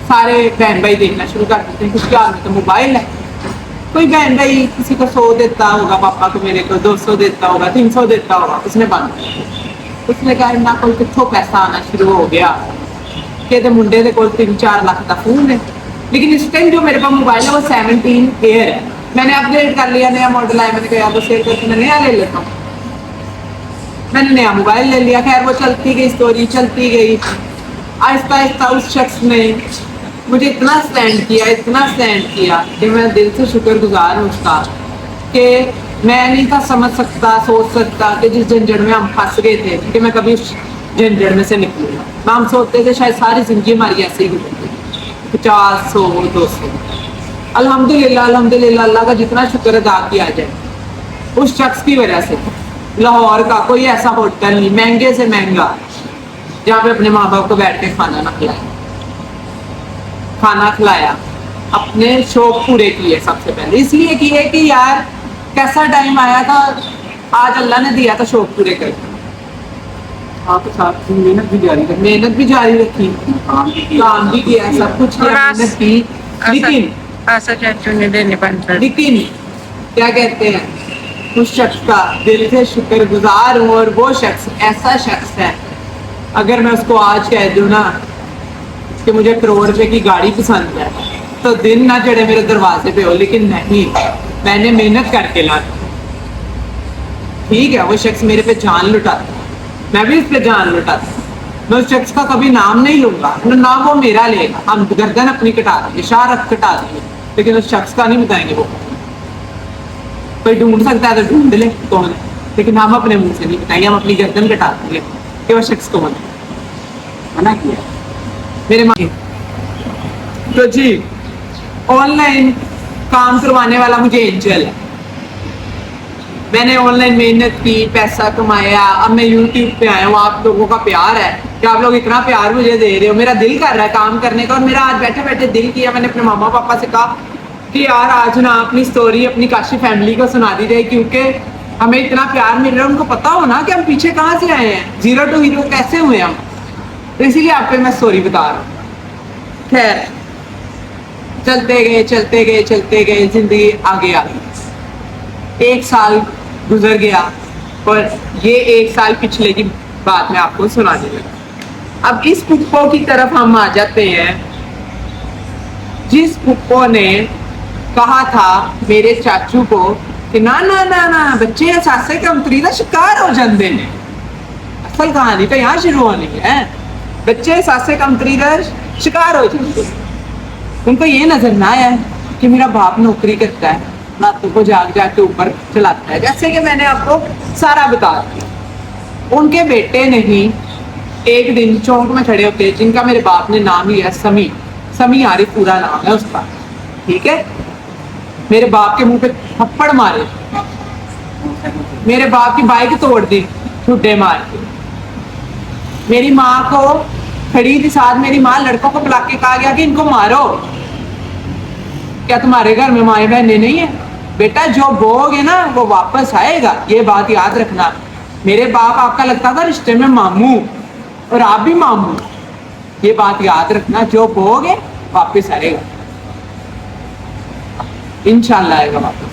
सारे बहन भाई देखना शुरू कर देते हैं क्योंकि हाथ में तो मोबाइल है। कोई बहन भाई किसी को 100 देता होगा, पापा को मेरे को 200 देता होगा, 300 देता होगा, उसने बंद, उसने कहा इन्ना कोई कितों पैसा आना शुरू हो गया कि मुंडे के कोल 3-4 लाख का फोन है। लेकिन इस टाइम जो मेरे पास मोबाइल है वो 17 एयर है, मैंने अपग्रेड कर लिया, नया मॉडल आया, मैंने कहा तो शेयर करके मैं नया ले लेता हूँ, मैंने नया मोबाइल ले लिया। खैर वो चलती गई, स्टोरी चलती गई, आहिस्ता आहिस्ता उस शख्स ने मुझे इतना स्टैंड किया, इतना स्टैंड किया कि मैं दिल से शुक्रगुजार हूँ उसका कि मैं नहीं था समझ सकता, सोच सकता कि जिस झंझट में हम फंस गए थे कि मैं कभी उस झंझट में से निकलूँगा। हम सोचते थे शायद सारी जिंदगी हमारी ऐसे ही गुजरेगी, 50, 100, 200। अल्हम्दुलिल्लाह अल्हम्दुलिल्लाह, अल्लाह का जितना शुक्र अदा किया जाए उस शख्स की वजह से। लाहौर का कोई ऐसा होटल नहीं, महंगे से महंगा, जहाँ पे अपने माँ बाप को बैठ के खाना ना खिलाया, खाना खिलाया, अपने शौक पूरे किए सबसे पहले, इसलिए किए कि यार कैसा टाइम आया था, आज अल्लाह ने दिया था शौक पूरे करके।
हाँ तो साथ में मेहनत भी जारी रखी,
मेहनत भी जारी रखी, काम भी किया, सब कुछ किया, मेहनत की, लेकिन क्या कहते हैं, उस शख्स का दिल से शुक्रगुजार हूँ। और वो शख्स ऐसा शख्स है, अगर मैं उसको आज कह दूँ ना कि मुझे करोड़ रुपए की गाड़ी पसंद है तो दिन ना चढ़े मेरे दरवाजे पे हो, लेकिन नहीं, मैंने मेहनत करके ला। ठीक है, वो शख्स मेरे पे जान लुटाता, मैं भी उस पे जान लुटाता, मैं उस शख्स का कभी नाम नहीं लूंगा, ना वो मेरा लेगा। हम गर्दन अपनी कटा देंगे, इशारा कटा देंगे, लेकिन उस शख्स का नहीं बताएंगे। वो कोई ढूंढ सकता है तो ढूंढ ले कौन है, लेकिन हम अपने मुंह से नहीं बताएंगे, हम अपनी गर्दन कटा देंगे कि वो शख्स कौन है। मना किया मेरे माँ। तो जी ऑनलाइन काम करवाने वाला मुझे एंजल है। मैंने ऑनलाइन मेहनत की, पैसा कमाया, अब मैं यूट्यूब पे आया हूँ। आप लोगों का प्यार है कि आप लोग इतना प्यार मुझे दे रहे हो, मेरा दिल कर रहा है काम करने का। और मेरा आज बैठे बैठे दिल किया, मैंने अपने मामा पापा से कहा कि यार आज ना अपनी स्टोरी अपनी काशी फैमिली को सुना दी जाए, क्योंकि हमें इतना प्यार मिल रहा है। उनको पता हो ना कि हम पीछे कहाँ से आए हैं, 0 to हीरो कैसे हुए हम। तो इसीलिए आप पे मैं स्टोरी बता रहा हूँ। खैर चलते गए जिंदगी आगे आ गई। 1 साल गुजर गया और ये 1 साल पिछले की बात मैं आपको सुना दूंगा। अब इस पुप्पो की तरफ हम आ जाते हैं, जिस पुप्पो ने कहा था मेरे चाचू को कि ना ना ना ना बच्चे एहसासे कमतरी का शिकार हो जाते हैं। असल कहानी तो यहाँ शुरू होनी है, बच्चे एहसासे कमतरी का शिकार हो जाते हैं। उनको ये नजर ना आया कि मेरा बाप नौकरी करता है, नातों को जाग के ऊपर चलाता है, जैसे कि मैंने आपको सारा बता दिया। उनके बेटे ने ही एक दिन चौक में खड़े होते, जिनका मेरे बाप ने नाम लिया समी आरिफ पूरा नाम है उसका, ठीक है। मेरे बाप के मुंह पे थप्पड़ मारे, मेरे बाप की बाइक तोड़ दी ठुड्डे मार के। मेरी माँ को खड़ी थी साथ, मेरी माँ लड़कों को बुला के कहा गया कि इनको मारो। क्या तुम्हारे घर में माए बहने नहीं है? बेटा जो बोओगे ना वो वापस आएगा, ये बात याद रखना। मेरे बाप आपका लगता था रिश्ते में मामू, और आप भी मामू, ये बात याद रखना। जो बोओगे वापस आएगा, इंशाल्लाह आएगा वापस,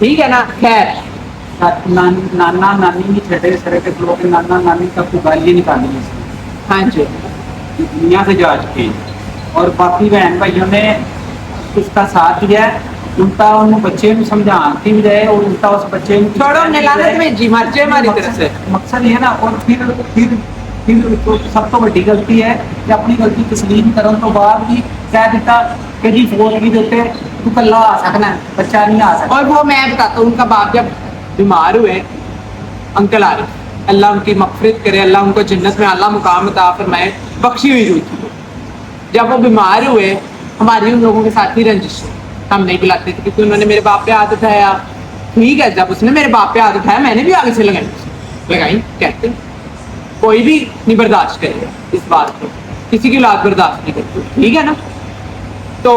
ठीक है ना। खैर
नाना नानी की छठे सरे के लोग नाना नानी तक तो गाली निकाली इसने।
हाँ जी,
दुनिया से जा चुके हैं, और बाकी बहन भाइयों ने उसका साथ दिया है। उल्टा उन बच्चे को समझाती भी जाए, और उल्टा उस बच्चे को
छोड़ो लानत में जी मर जाए हमारी तरफ से।
मकसद ये है ना। और फिर तो सब तो बड़ी गलती है कि अपनी गलती तस्लीम करने तो बाद भी कह देता कि जी फोन भी देते तू कल्ला आ सकना है, बच्चा नहीं आ सकता।
और वो मैं बताता हूँ, उनका बाप जब बीमार हुए, अंकल आरिफ, अल्लाह उनकी मगफिरत करे, अल्लाह उनको जन्नत में अल्लाह मुकाम अता फरमाए, बख्शी हुई रूह थी। जब वो बीमार हुए, हमारी उन लोगों के साथ ही रंजिश, हम नहीं बुलाते थे क्योंकि उन्होंने मेरे बाप पे हाथ उठाया। ठीक है, जब उसने मेरे बाप पे हाथ उठाया, मैंने भी आगे से लगाई। कहते कोई भी नहीं बर्दाश्त करेगा इस बात को, किसी की औलाद बर्दाश्त नहीं करती, ठीक है ना। तो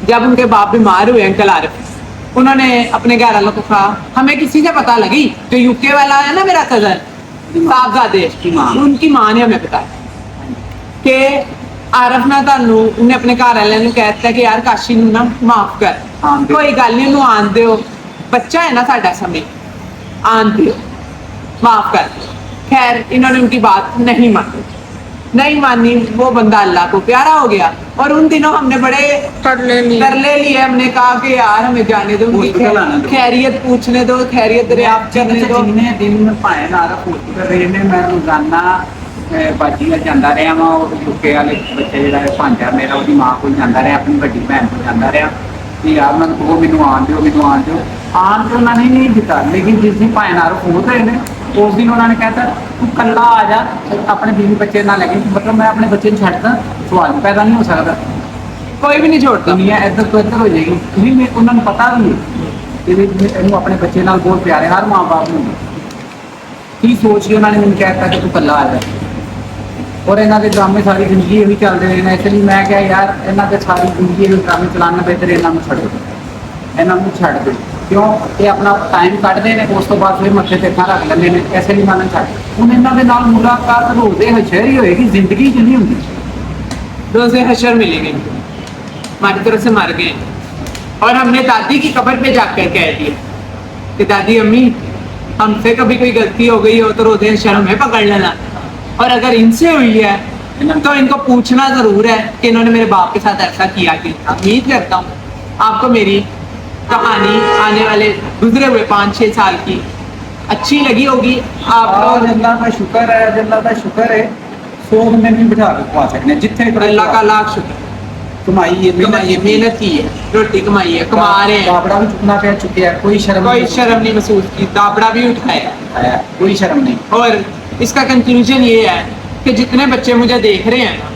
जब उनके बाप बीमार हुए अंकल आरिफ, उन्होंने अपने घर वालों को कहा, हमें किसी से पता लगी, जो यूके वाला है ना मेरा कजन साहबजादे, उनकी माँ ने हमें बताया कि आरफ ना तानू उन्हें अपने घर वाले ने कहता कि यार काशी नू ना माफ कर, कोई गल नहीं, उन्होंने आन दियो, बच्चा है ना साडा समय, आन दियो, माफ कर दियो। खैर इन्होंने उनकी बात नहीं मानी। वो बंदा अल्लाह को प्यारा हो गया, और उन दिनों हमने बड़े तरले लिए। हमने कहा कि यार हमें जाने दो, उनकी खैरियत पूछने दो, खैरियत दरियाफ्त करने दो।
जिन्ने दिन भाएं आरफ हॉस्पिटल रहे ने, मैं रोजाना बाजी ਨਾਲ ਜਾਂਦਾ ਰਿਹਾ ਵਾਂ। ਉਹ ਯੂਕੇ ਵਾਲੇ ਬੱਚੇ ਜਿਹੜਾ ਹੈ ਭਾਂਜਾ ਮੇਰਾ, ਉਹਦੀ ਮਾਂ ਕੋਲ ਜਾਂਦਾ ਰਿਹਾ, ਆਪਣੀ ਵੱਡੀ ਭੈਣ ਕੋਲ ਜਾਂਦਾ ਰਿਹਾ ਕਿ ਯਾਰ ਉਹ ਮੈਨੂੰ ਆਣ ਦਿਓ। ਆਣ ਤੇ ਉਹਨਾਂ ਨੇ ਨਹੀਂ ਦਿੱਤਾ, ਲੇਕਿਨ ਜਿਸ ਦਿਨ ਭਾਂ ਨਾਲ ਹੋ ਰਹੇ ਨੇ, ਉਸ ਦਿਨ ਉਹਨਾਂ ਨੇ ਕਹਿਤਾ ਤੂੰ ਕੱਲਾ ਆ ਜਾ, ਆਪਣੇ ਬੀਵੀ ਬੱਚੇ ਨਾਲ ਲੈ ਕੇ। ਮਤਲਬ ਮੈਂ ਆਪਣੇ ਬੱਚੇ ਨੂੰ ਛੱਡਦਾ, ਸਵਾਲ ਪੈਦਾ ਨਹੀਂ ਹੋ ਸਕਦਾ।
कोई भी नहीं छोड़ता,
ਦੁਨੀਆ ਇੱਧਰ ਤੋਂ ਇੱਧਰ ਹੋ ਜਾਏਗੀ। ਨਹੀਂ, ਉਹਨਾਂ ਨੂੰ ਪਤਾ ਵੀ ਕਿ ਇਹਨੂੰ ਆਪਣੇ ਬੱਚੇ ਨਾਲ ਬਹੁਤ ਪਿਆਰ ਹੈ, ਹਰ ਮਾਂ ਬਾਪ ਨੂੰ। ਕੀ ਸੋਚ ਕੇ ਉਹਨਾਂ ਨੇ ਮੈਨੂੰ ਕਹਿ ਦਿੱਤਾ ਕਿ ਤੂੰ ਕੱਲਾ ਆ ਜਾ। और इन्हों के ड्रामे सारी जिंदगी यही चलते रहे हैं। इसलिए मैं क्या यार, इन्हों के सारी जिंदगी ड्रामे चलाना बेहतर, इन्हों छड़ दो, इन्हों छड़ दो। क्यों ये अपना टाइम कटते हैं, उस तो बाद फिर मत्थे ते रख लेंगे ने। इसलिए मैं छड़ हूँ इन्हों के नाल मुलाकात रोज़े हशर ही होएगी, जिंदगी च नहीं होंगी।
रोज़े हशर मिलेंगे, हमारी तरफ से मर गए। और हमने दादी की कब्र पे जाकर कह दिया कि दादी अम्मी हमसे कभी कोई गलती हो गई हो तो रोज़े हशर में पकड़ लेना, और अगर इनसे हुई है तो इनको पूछना जरूर है कि इन्होंने मेरे बाप के साथ ऐसा किया कि। उम्मीद करता हूँ आपको मेरी कहानी आने वाले गुजरे हुए 5-6 साल की अच्छी लगी होगी आप
आज
लोग।
अल्लाह का शुक्र है, आज अल्लाह का शुक्र है, 100 बंदे भी बिठा के खवा सकते हैं जितने
अल्लाह का लाख शुक्र,
कमाई है,
मेहनत की है, रोटी कमाई है, कमा रहे हैं,
दाबड़ा भी चुकना पड़ चुके हैं, कोई शर्म
कोई शर्म नहीं महसूस की, दाबड़ा भी उठाया।
है, कोई शर्म नहीं।
और इसका कंक्लूजन ये है कि जितने बच्चे मुझे देख रहे हैं ना,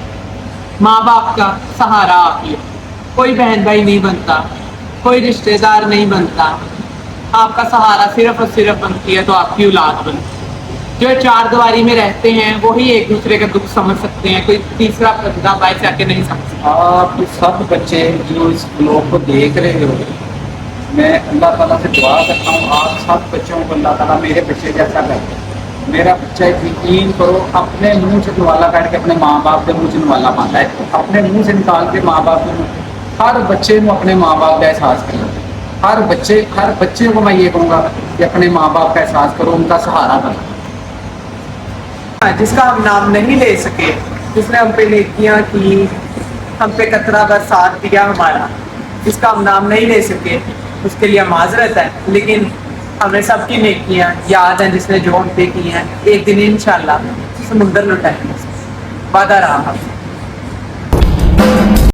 माँ बाप का सहारा आप ही हो। कोई बहन भाई नहीं बनता, कोई रिश्तेदार नहीं बनता, आपका सहारा सिर्फ और सिर्फ बनती है तो आपकी औलाद बनती है। जो चार दीवारी में रहते हैं वही एक दूसरे का दुख समझ सकते हैं, कोई तीसरा बंदा बाहर से आके नहीं समझ सकता।
आप सब बच्चे जो इस ब्लॉग को देख रहे हो, मैं अल्लाह ताला से दुआ करता हूँ आप सब बच्चों को अल्लाह ताला मेरे बच्चे जैसा करे। मेरा बच्चा यकीन करो अपने मुंह से नवाला काट के अपने माँ बाप के मुंह से नवाला पाता है, अपने मुंह से निकाल के माँ बाप के मुंह। हर बच्चे को अपने माँ बाप का एहसास करो, हर बच्चे को मैं ये कहूँगा कि अपने माँ बाप का एहसास करो, उनका सहारा बनो।
जिसका हम नाम नहीं ले सके, जिसने हम पे नेकियां की, हम पे कतरा भर साथ दिया हमारा, जिसका हम नाम नहीं ले सके, उसके लिए माजरत है। लेकिन हमें सबकी नेकियां याद हैं जिसने जो हम पे की हैं। एक दिन इंशाल्लाह समुंदर लुटाएंगे। वादा रहा।